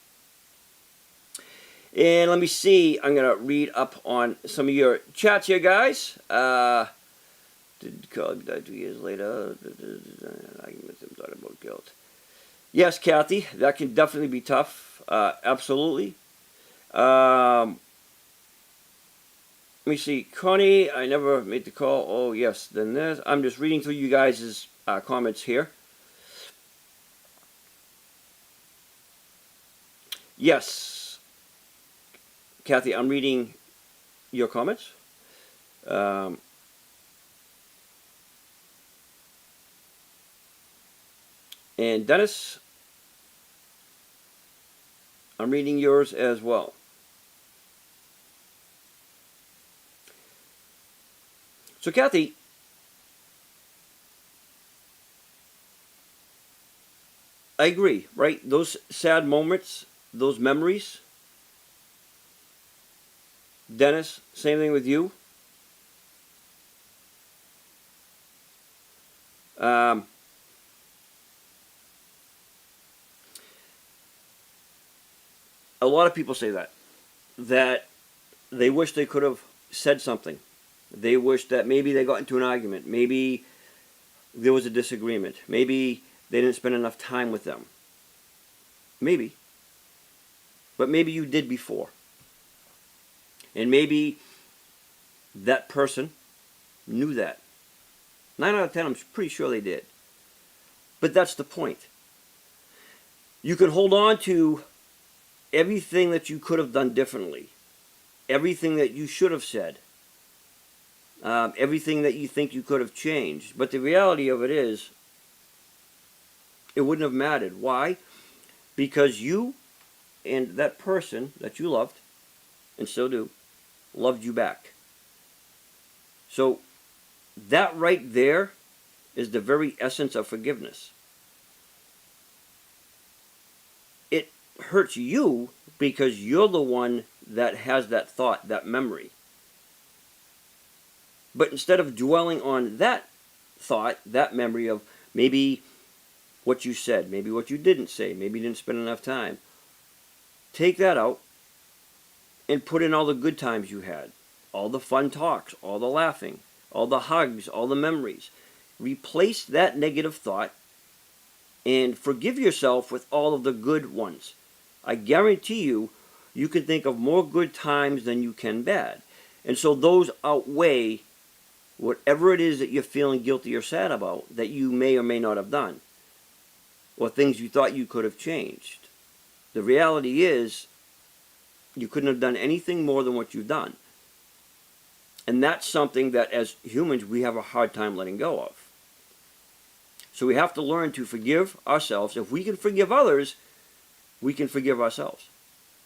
S1: And let me see, I'm going to read up on some of your chats here, guys. Did call 2 years later. I thought about guilt. Yes, Kathy, that can definitely be tough. Absolutely. Let me see. Connie, I never made the call. Oh, yes. Then there's. I'm just reading through you guys' comments here. Yes. Kathy, I'm reading your comments. And Dennis, I'm reading yours as well. So Kathy, I agree, right? Those sad moments, those memories. Dennis, same thing with you. A lot of people say that they wish they could have said something. They wish that maybe they got into an argument. Maybe there was a disagreement. Maybe they didn't spend enough time with them. Maybe. But maybe you did before. And maybe that person knew that. 9 out of 10, I'm pretty sure they did. But that's the point. You can hold on to everything that you could have done differently. Everything that you should have said. Everything that you think you could have changed. But the reality of it is, it wouldn't have mattered. Why? Because you and that person that you loved, and still do, loved you back. So that right there is the very essence of forgiveness. It hurts you because you're the one that has that thought, that memory. But instead of dwelling on that thought, that memory of maybe what you said, maybe what you didn't say, maybe you didn't spend enough time, take that out and put in all the good times you had, all the fun talks, all the laughing, all the hugs, all the memories. Replace that negative thought and forgive yourself with all of the good ones. I guarantee you, you can think of more good times than you can bad. And so those outweigh whatever it is that you're feeling guilty or sad about that you may or may not have done, or things you thought you could have changed. The reality is, you couldn't have done anything more than what you've done. And that's something that as humans we have a hard time letting go of. So we have to learn to forgive ourselves. If we can forgive others, we can forgive ourselves.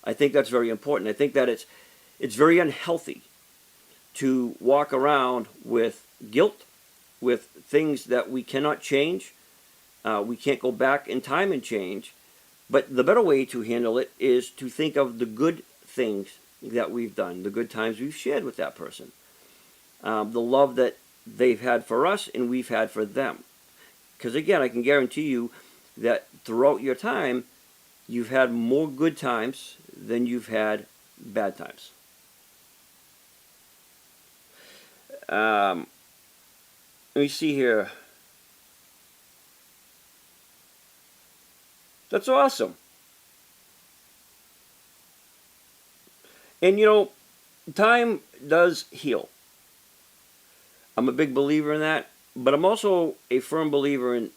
S1: I think that's very important. I think that it's very unhealthy to walk around with guilt, with things that we cannot change. We can't go back in time and change. But the better way to handle it is to think of the good things that we've done, the good times we've shared with that person, the love that they've had for us and we've had for them. Because again, I can guarantee you that throughout your time, you've had more good times than you've had bad times. Let me see here. That's awesome. And you know, time does heal. I'm a big believer in that, but I'm also a firm believer in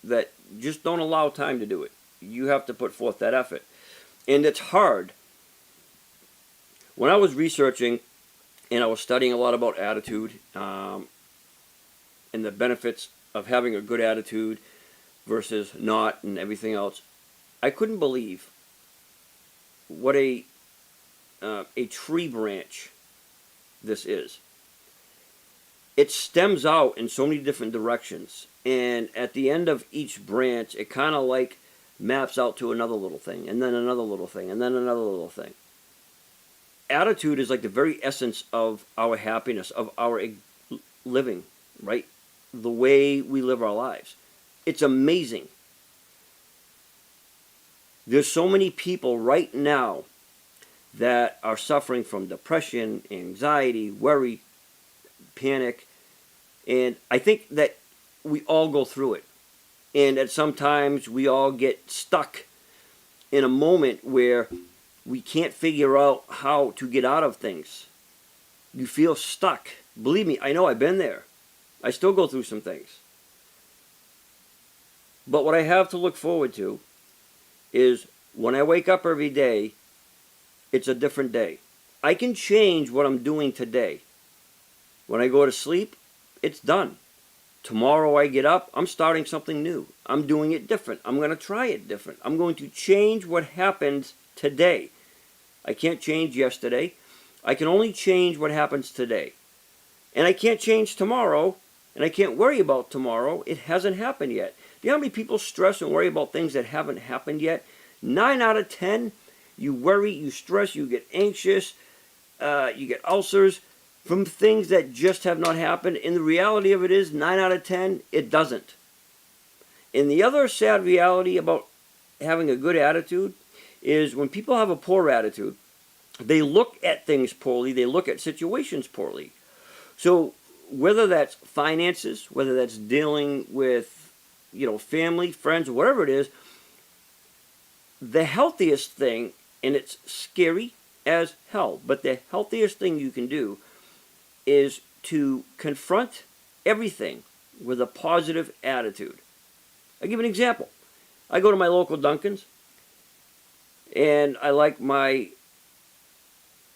S1: that just don't allow time to do it. You have to put forth that effort. And it's hard. When I was researching and I was studying a lot about attitude and the benefits of having a good attitude versus not and everything else, I couldn't believe what a tree branch this is. It stems out in so many different directions, and at the end of each branch, it kind of like maps out to another little thing, and then another little thing, and then another little thing. Attitude is like the very essence of our happiness, of our living, right? The way we live our lives. It's amazing. There's so many people right now that are suffering from depression, anxiety, worry, panic, and I think that we all go through it. And at sometimes we all get stuck in a moment where we can't figure out how to get out of things. You feel stuck. Believe me, I know, I've been there. I still go through some things. But what I have to look forward to is when I wake up every day, it's a different day. I can change what I'm doing today. When I go to sleep, it's done. Tomorrow I get up, I'm starting something new. I'm doing it different. I'm going to try it different. I'm going to change what happens today. I can't change yesterday. I can only change what happens today. And I can't change tomorrow, and I can't worry about tomorrow. It hasn't happened yet. Do you know how many people stress and worry about things that haven't happened yet? 9 out of 10, you worry, you stress, you get anxious, you get ulcers from things that just have not happened. And the reality of it is, 9 out of 10, it doesn't. And the other sad reality about having a good attitude is when people have a poor attitude, they look at things poorly, they look at situations poorly. So whether that's finances, whether that's dealing with, family, friends, whatever it is, the healthiest thing, and it's scary as hell, but the healthiest thing you can do is to confront everything with a positive attitude. I'll give an example. I go to my local Dunkin's, and I like my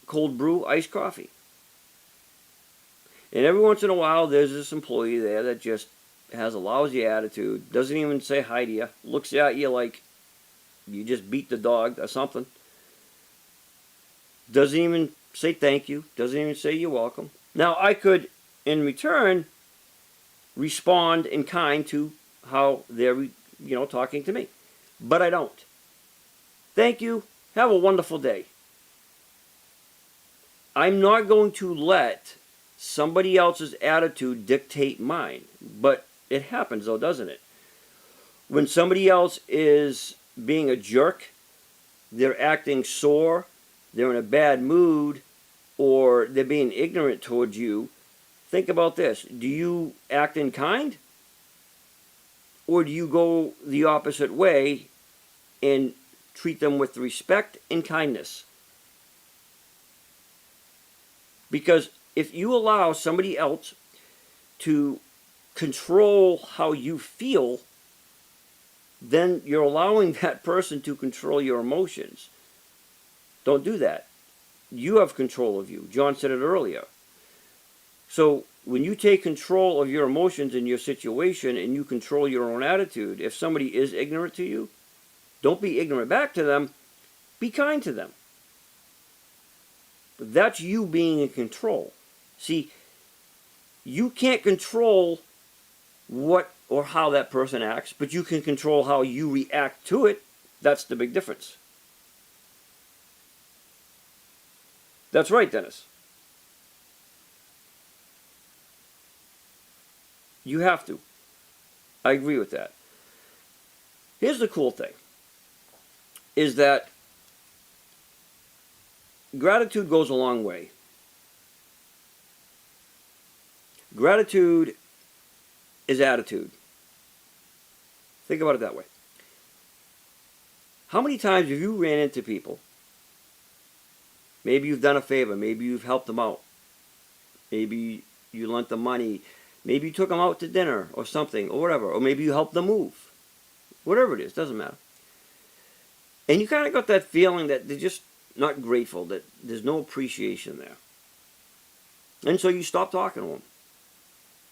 S1: cold brew iced coffee. And every once in a while, there's this employee there that just has a lousy attitude, doesn't even say hi to you, looks at you like you just beat the dog or something. Doesn't even say thank you, doesn't even say you're welcome. Now, I could, in return, respond in kind to how they're, talking to me. But I don't. Thank you. Have a wonderful day. I'm not going to let somebody else's attitude dictate mine. But it happens, though, doesn't it? When somebody else is being a jerk, they're acting sore, they're in a bad mood, or they're being ignorant towards you, think about this. Do you act in kind? Or do you go the opposite way and treat them with respect and kindness? Because if you allow somebody else to control how you feel, then you're allowing that person to control your emotions. Don't do that. You have control of you. John said it earlier. So when you take control of your emotions in your situation and you control your own attitude, if somebody is ignorant to you, don't be ignorant back to them. Be kind to them. That's you being in control. See, you can't control what or how that person acts, but you can control how you react to it. That's the big difference. That's right, Dennis. You have to. I agree with that. Here's the cool thing, is that gratitude goes a long way. Gratitude is attitude. Think about it that way. How many times have you ran into people? Maybe you've done a favor. Maybe you've helped them out. Maybe you lent them money. Maybe you took them out to dinner or something or whatever. Or maybe you helped them move. Whatever it is, doesn't matter. And you kind of got that feeling that they're just not grateful, that there's no appreciation there. And so you stop talking to them.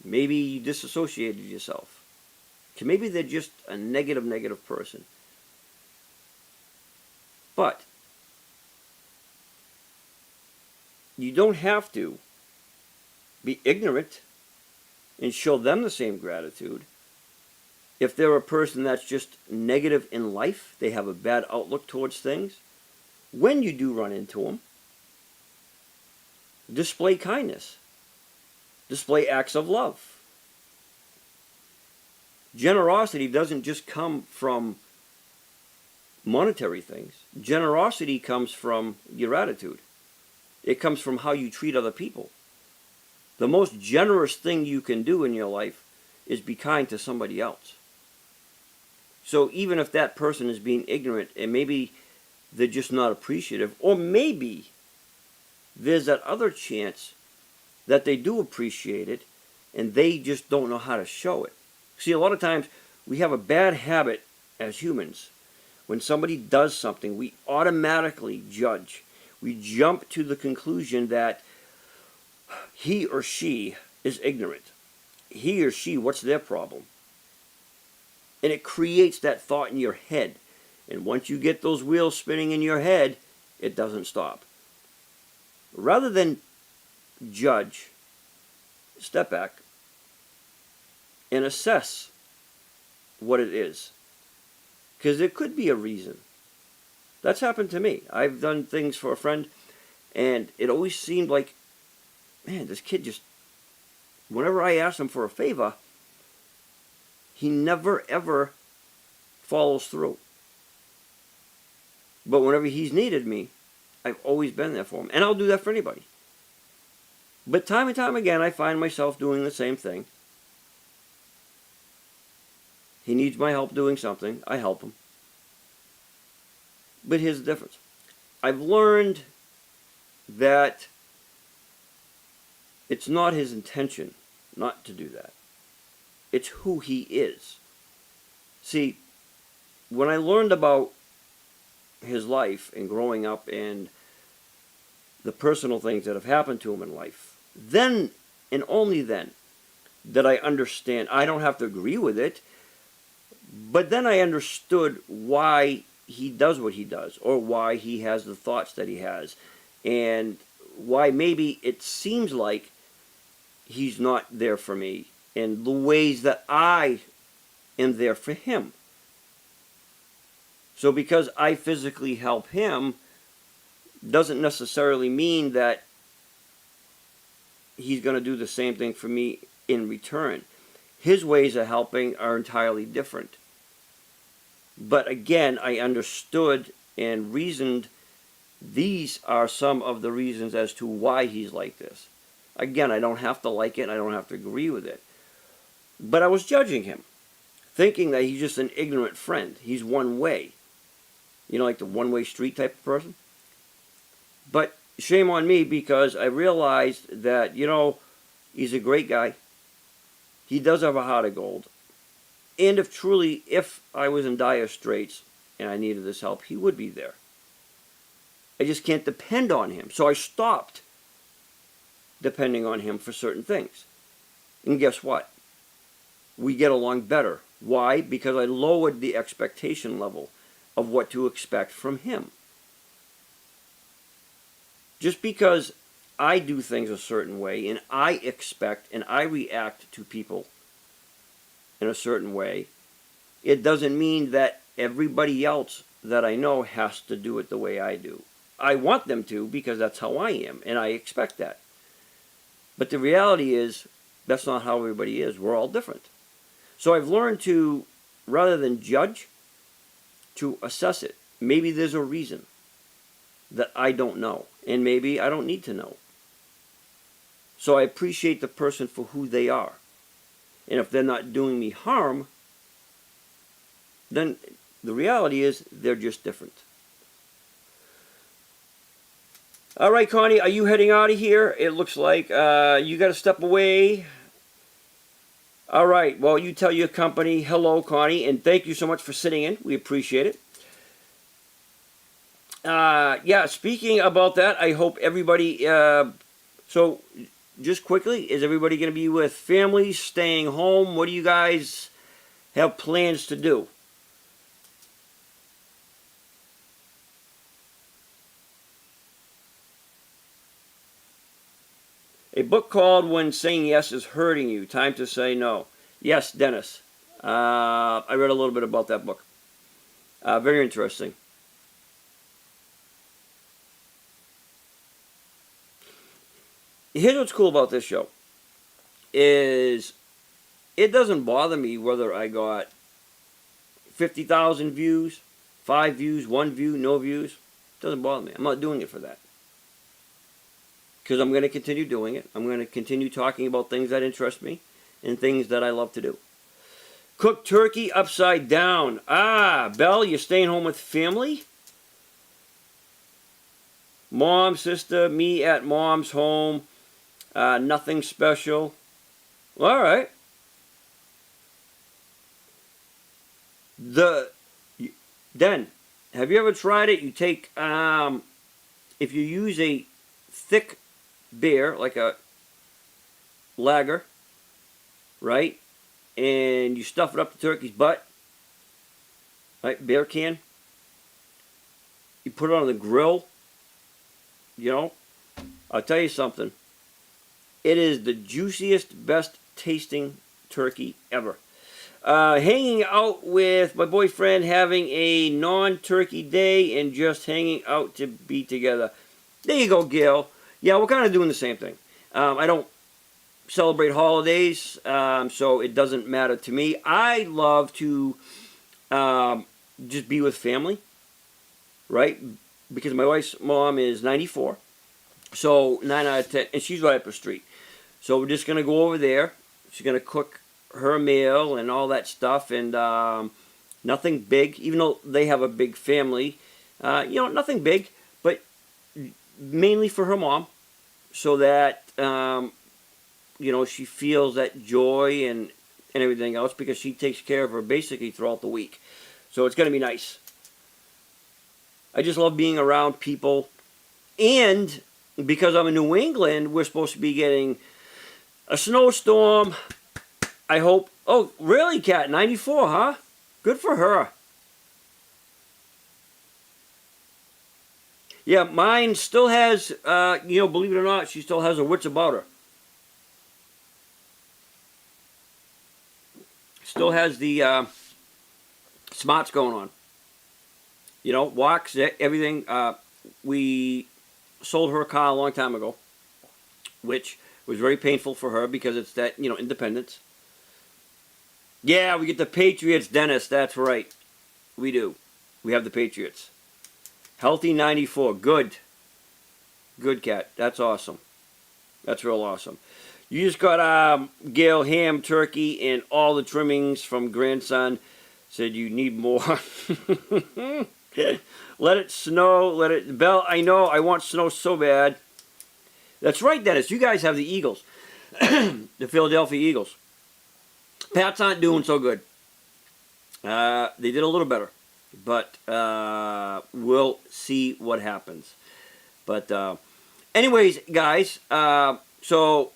S1: Maybe you disassociated yourself. Maybe they're just a negative person. But you don't have to be ignorant and show them the same gratitude. If they're a person that's just negative in life, they have a bad outlook towards things, when you do run into them, display kindness. Display acts of love. Generosity doesn't just come from monetary things. Generosity comes from your attitude. It comes from how you treat other people. The most generous thing you can do in your life is be kind to somebody else. So even if that person is being ignorant and maybe they're just not appreciative, or maybe there's that other chance that they do appreciate it and they just don't know how to show it. See, a lot of times we have a bad habit as humans. When somebody does something, we automatically judge. We jump to the conclusion that he or she is ignorant. He or she, what's their problem? And it creates that thought in your head. And once you get those wheels spinning in your head, it doesn't stop. Rather than judge, step back and assess what it is. Because there could be a reason. That's happened to me. I've done things for a friend, and it always seemed like, man, this kid just, whenever I ask him for a favor, he never ever follows through. But whenever he's needed me, I've always been there for him. And I'll do that for anybody. But time and time again, I find myself doing the same thing. He needs my help doing something. I help him. But here's the difference. I've learned that it's not his intention not to do that. It's who he is. See, when I learned about his life and growing up and the personal things that have happened to him in life, then and only then did I understand. I don't have to agree with it, but then I understood why he does what he does, or why he has the thoughts that he has, and why maybe it seems like he's not there for me in the ways that I am there for him. So because I physically help him doesn't necessarily mean that he's going to do the same thing for me in return. His ways of helping are entirely different. But again, I understood and reasoned these are some of the reasons as to why he's like this. Again, I don't have to like it, I don't have to agree with it. But I was judging him, thinking that he's just an ignorant friend. He's one way. You know, like the one-way street type of person. But shame on me, because I realized that, you know, he's a great guy. He does have a heart of gold. And if I was in dire straits and I needed this help, he would be there. I just can't depend on him. So I stopped depending on him for certain things. And guess what? We get along better. Why? Because I lowered the expectation level of what to expect from him. Just because I do things a certain way and I expect and I react to people in a certain way, it doesn't mean that everybody else that I know has to do it the way I do. I want them to, because that's how I am, and I expect that. But the reality is, that's not how everybody is. We're all different. So I've learned to, rather than judge, to assess it. Maybe there's a reason that I don't know, and maybe I don't need to know. So I appreciate the person for who they are. And if they're not doing me harm, then the reality is they're just different. All right, Connie, are you heading out of here? It looks like you got to step away. All right, well, you tell your company hello, Connie, and thank you so much for sitting in. We appreciate it. Yeah, speaking about that, I hope everybody... so, just quickly, is everybody going to be with families, staying home? What do you guys have plans to do? A book called When Saying Yes is Hurting You, Time to Say No. Yes, Dennis. I read a little bit about that book. Very interesting. Here's what's cool about this show. Is it doesn't bother me whether I got 50,000 views, 5 views, 1 view, no views. It doesn't bother me. I'm not doing it for that. Because I'm going to continue doing it. I'm going to continue talking about things that interest me and things that I love to do. Cook turkey upside down. Belle, you staying home with family? Mom, sister, me at mom's home. Nothing special. All right. Then, have you ever tried it? You take, if you use a thick beer, like a lager, right? And you stuff it up the turkey's butt, right? Beer can. You put it on the grill. You know, I'll tell you something. It is the juiciest, best tasting turkey ever. Hanging out with my boyfriend, having a non-turkey day, and just hanging out to be together. There you go, Gail. Yeah, we're kind of doing the same thing. I don't celebrate holidays, so it doesn't matter to me. I love to just be with family, right? Because my wife's mom is 94. So 9 out of 10, and she's right up the street. So we're just going to go over there. She's going to cook her meal and all that stuff, and nothing big, even though they have a big family. Nothing big, but mainly for her mom, so that, she feels that joy and everything else, because she takes care of her basically throughout the week. So it's going to be nice. I just love being around people, and because I'm in New England, we're supposed to be getting a snowstorm. I hope. Oh, really, Kat? 94, huh? Good for her. Yeah, mine still has, believe it or not, she still has her wits about her. Still has the smarts going on. Walks, everything. We sold her a car a long time ago, which was very painful for her because it's that, independence. Yeah, we get the Patriots, Dennis. That's right. We do. We have the Patriots. Healthy 94. Good. Good, Cat. That's awesome. That's real awesome. You just got Gail ham, turkey, and all the trimmings from grandson. Said you need more. Let it snow. Let it... Belle, I know. I want snow so bad. That's right, Dennis. You guys have the Eagles. The Philadelphia Eagles. Pats aren't doing so good. They did a little better. But we'll see what happens. But anyways, guys, so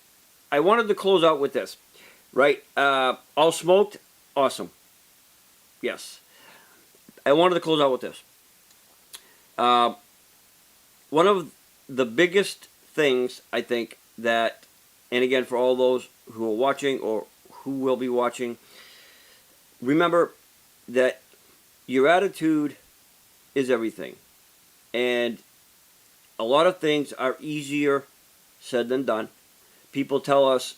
S1: I wanted to close out with this. Right? All smoked? Awesome. Yes. I wanted to close out with this. One of the biggest things, I think, that, and again, for all those who are watching or who will be watching, remember that your attitude is everything. And a lot of things are easier said than done. People tell us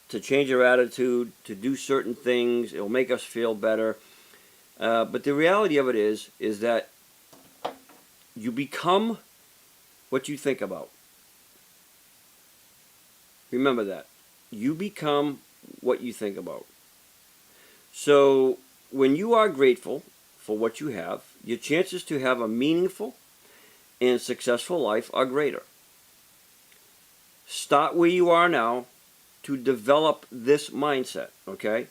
S1: to change our attitude, to do certain things. It will make us feel better. But the reality of it is that you become what you think about. Remember that. You become what you think about. So when you are grateful for what you have, your chances to have a meaningful and successful life are greater. Start where you are now to develop this mindset, okay?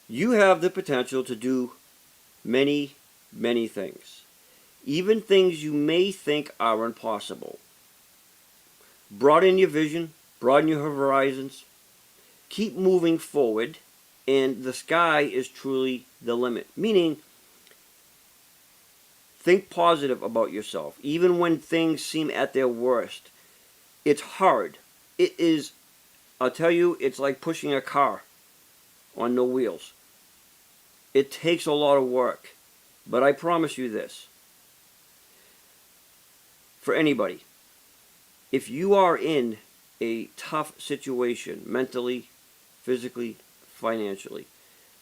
S1: You have the potential to do many, many things. Even things you may think are impossible. Broaden your vision, broaden your horizons, keep moving forward, and the sky is truly the limit. Meaning, think positive about yourself. Even when things seem at their worst, it's hard. It is, I'll tell you, it's like pushing a car on no wheels. It takes a lot of work. But I promise you this. For anybody, if you are in a tough situation, mentally, physically, financially,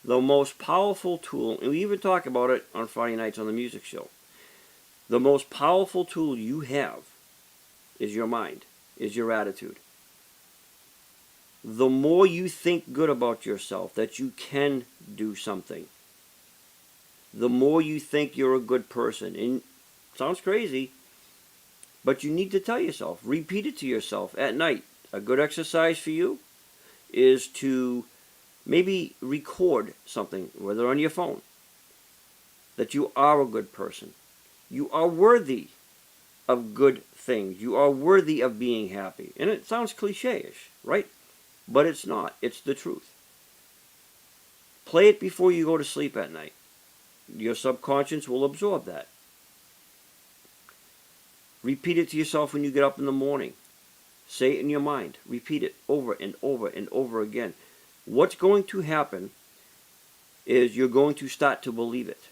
S1: the most powerful tool, and we even talk about it on Friday nights on the music show, the most powerful tool you have is your mind, is your attitude. The more you think good about yourself, that you can do something, the more you think you're a good person. And it sounds crazy, but you need to tell yourself, repeat it to yourself at night. A good exercise for you is to maybe record something, whether on your phone, that you are a good person. You are worthy of good things. You are worthy of being happy. And it sounds cliche-ish, right? But it's not. It's the truth. Play it before you go to sleep at night. Your subconscious will absorb that. Repeat it to yourself when you get up in the morning. Say it in your mind. Repeat it over and over and over again. What's going to happen is you're going to start to believe it.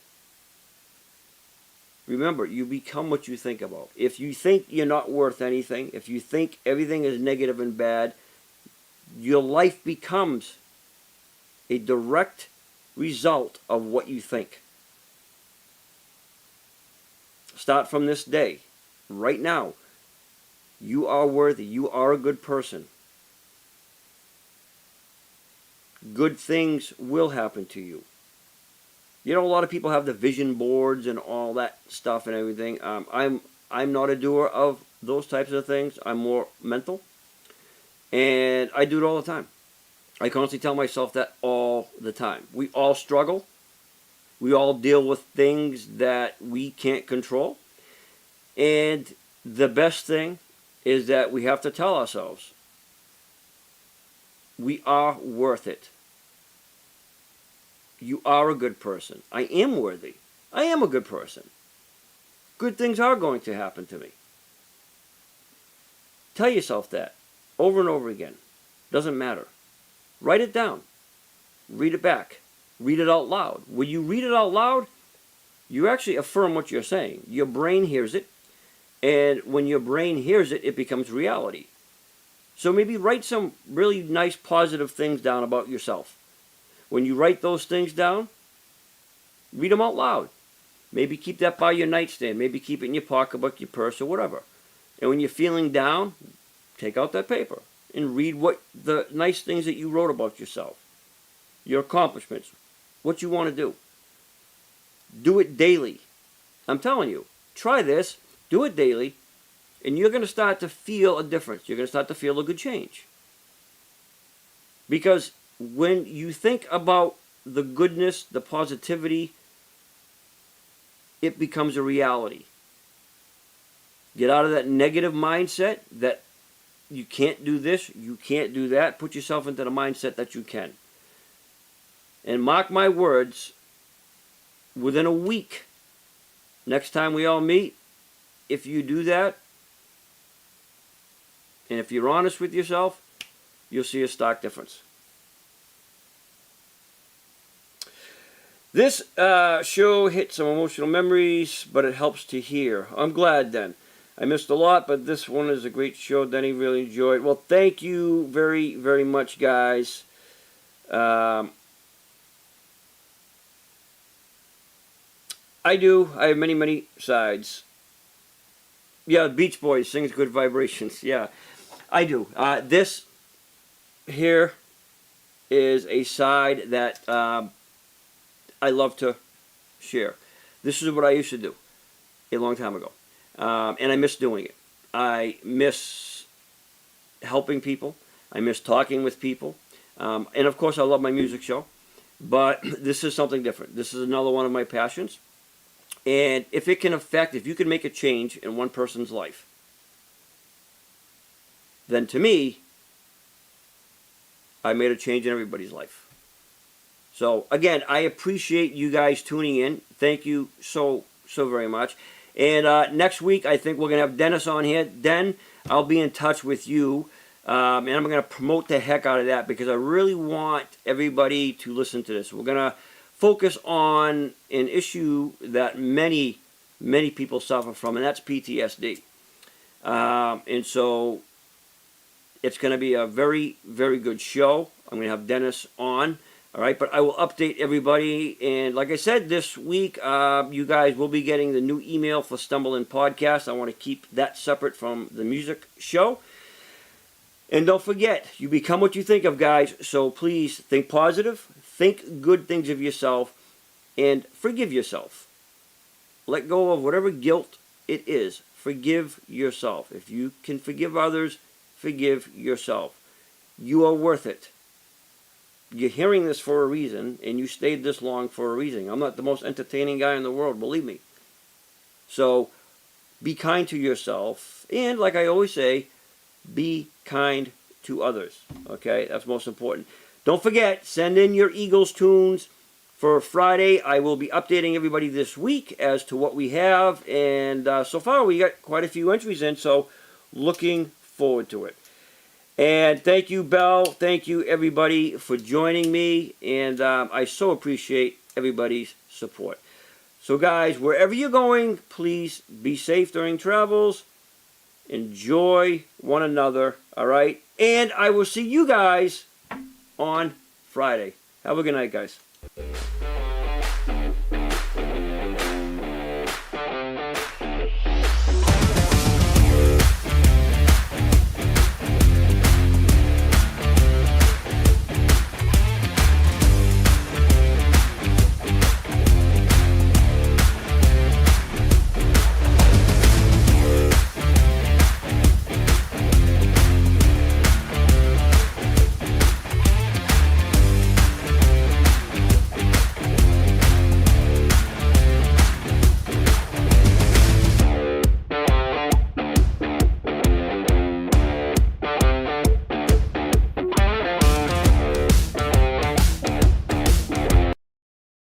S1: Remember, you become what you think about. If you think you're not worth anything, if you think everything is negative and bad, your life becomes a direct result of what you think. start from this day, right now. You are worthy. You are a good person. Good things will happen to you. You know, a lot of people have the vision boards and all that stuff and everything. I'm not a doer of those types of things. I'm more mental. And I do it all the time. I constantly tell myself that all the time. We all struggle. We all deal with things that we can't control. And the best thing is that we have to tell ourselves, we are worth it. You are a good person. I am worthy. I am a good person. Good things are going to happen to me. Tell yourself that over and over again. Doesn't matter. Write it down. Read it back. Read it out loud. When you read it out loud, you actually affirm what you're saying. Your brain hears it. And when your brain hears it, it becomes reality. So maybe write some really nice positive things down about yourself. When you write those things down, read them out loud. Maybe keep that by your nightstand. Maybe keep it in your pocketbook, your purse, or whatever. And when you're feeling down, take out that paper and read what the nice things that you wrote about yourself, your accomplishments, what you want to do. Do it daily. I'm telling you, try this. Do it daily, and you're going to start to feel a difference. You're going to start to feel a good change. Because when you think about the goodness, the positivity, it becomes a reality. Get out of that negative mindset that you can't do this, you can't do that. Put yourself into the mindset that you can. And mark my words, within a week, next time we all meet, if you do that, and if you're honest with yourself, you'll see a stark difference. This show hit some emotional memories, but it helps to hear. I'm glad then. I missed a lot, but this one is a great show. Denny really enjoyed. Well, thank you very, very much, guys. I have many, many sides. Yeah, Beach Boys sings Good Vibrations. Yeah, I do. This here is a side that I love to share. This is what I used to do a long time ago. And I miss doing it. I miss helping people. I miss talking with people. And of course, I love my music show. But this is something different. This is another one of my passions. And if it can affect, if you can make a change in one person's life, then to me, I made a change in everybody's life. So, again, I appreciate you guys tuning in. Thank you so very much. And next week, I think we're going to have Dennis on here. Den, I'll be in touch with you. And I'm going to promote the heck out of that because I really want everybody to listen to this. We're going to focus on an issue that many people suffer from, and that's PTSD. And so it's going to be a very, very good show. I'm going to have Dennis on. All right, but I will update everybody. And like I said, this week, you guys will be getting the new email for Stumbling Podcast. I want to keep that separate from the music show. And don't forget, you become what you think of, guys. So please think positive, think good things of yourself, and forgive yourself. Let go of whatever guilt it is. Forgive yourself. If you can forgive others, forgive yourself. You are worth it. You're hearing this for a reason, and you stayed this long for a reason. I'm not the most entertaining guy in the world, believe me. So be kind to yourself, and like I always say, be kind to others. Okay, that's most important. Don't forget, send in your Eagles tunes for Friday. I will be updating everybody this week as to what we have, and so far we got quite a few entries in, so looking forward to it. And thank you, Belle. Thank you, everybody, for joining me, and I so appreciate everybody's support. So, guys, wherever you're going, please be safe during travels. Enjoy one another, all right? And I will see you guys on Friday. Have a good night, guys.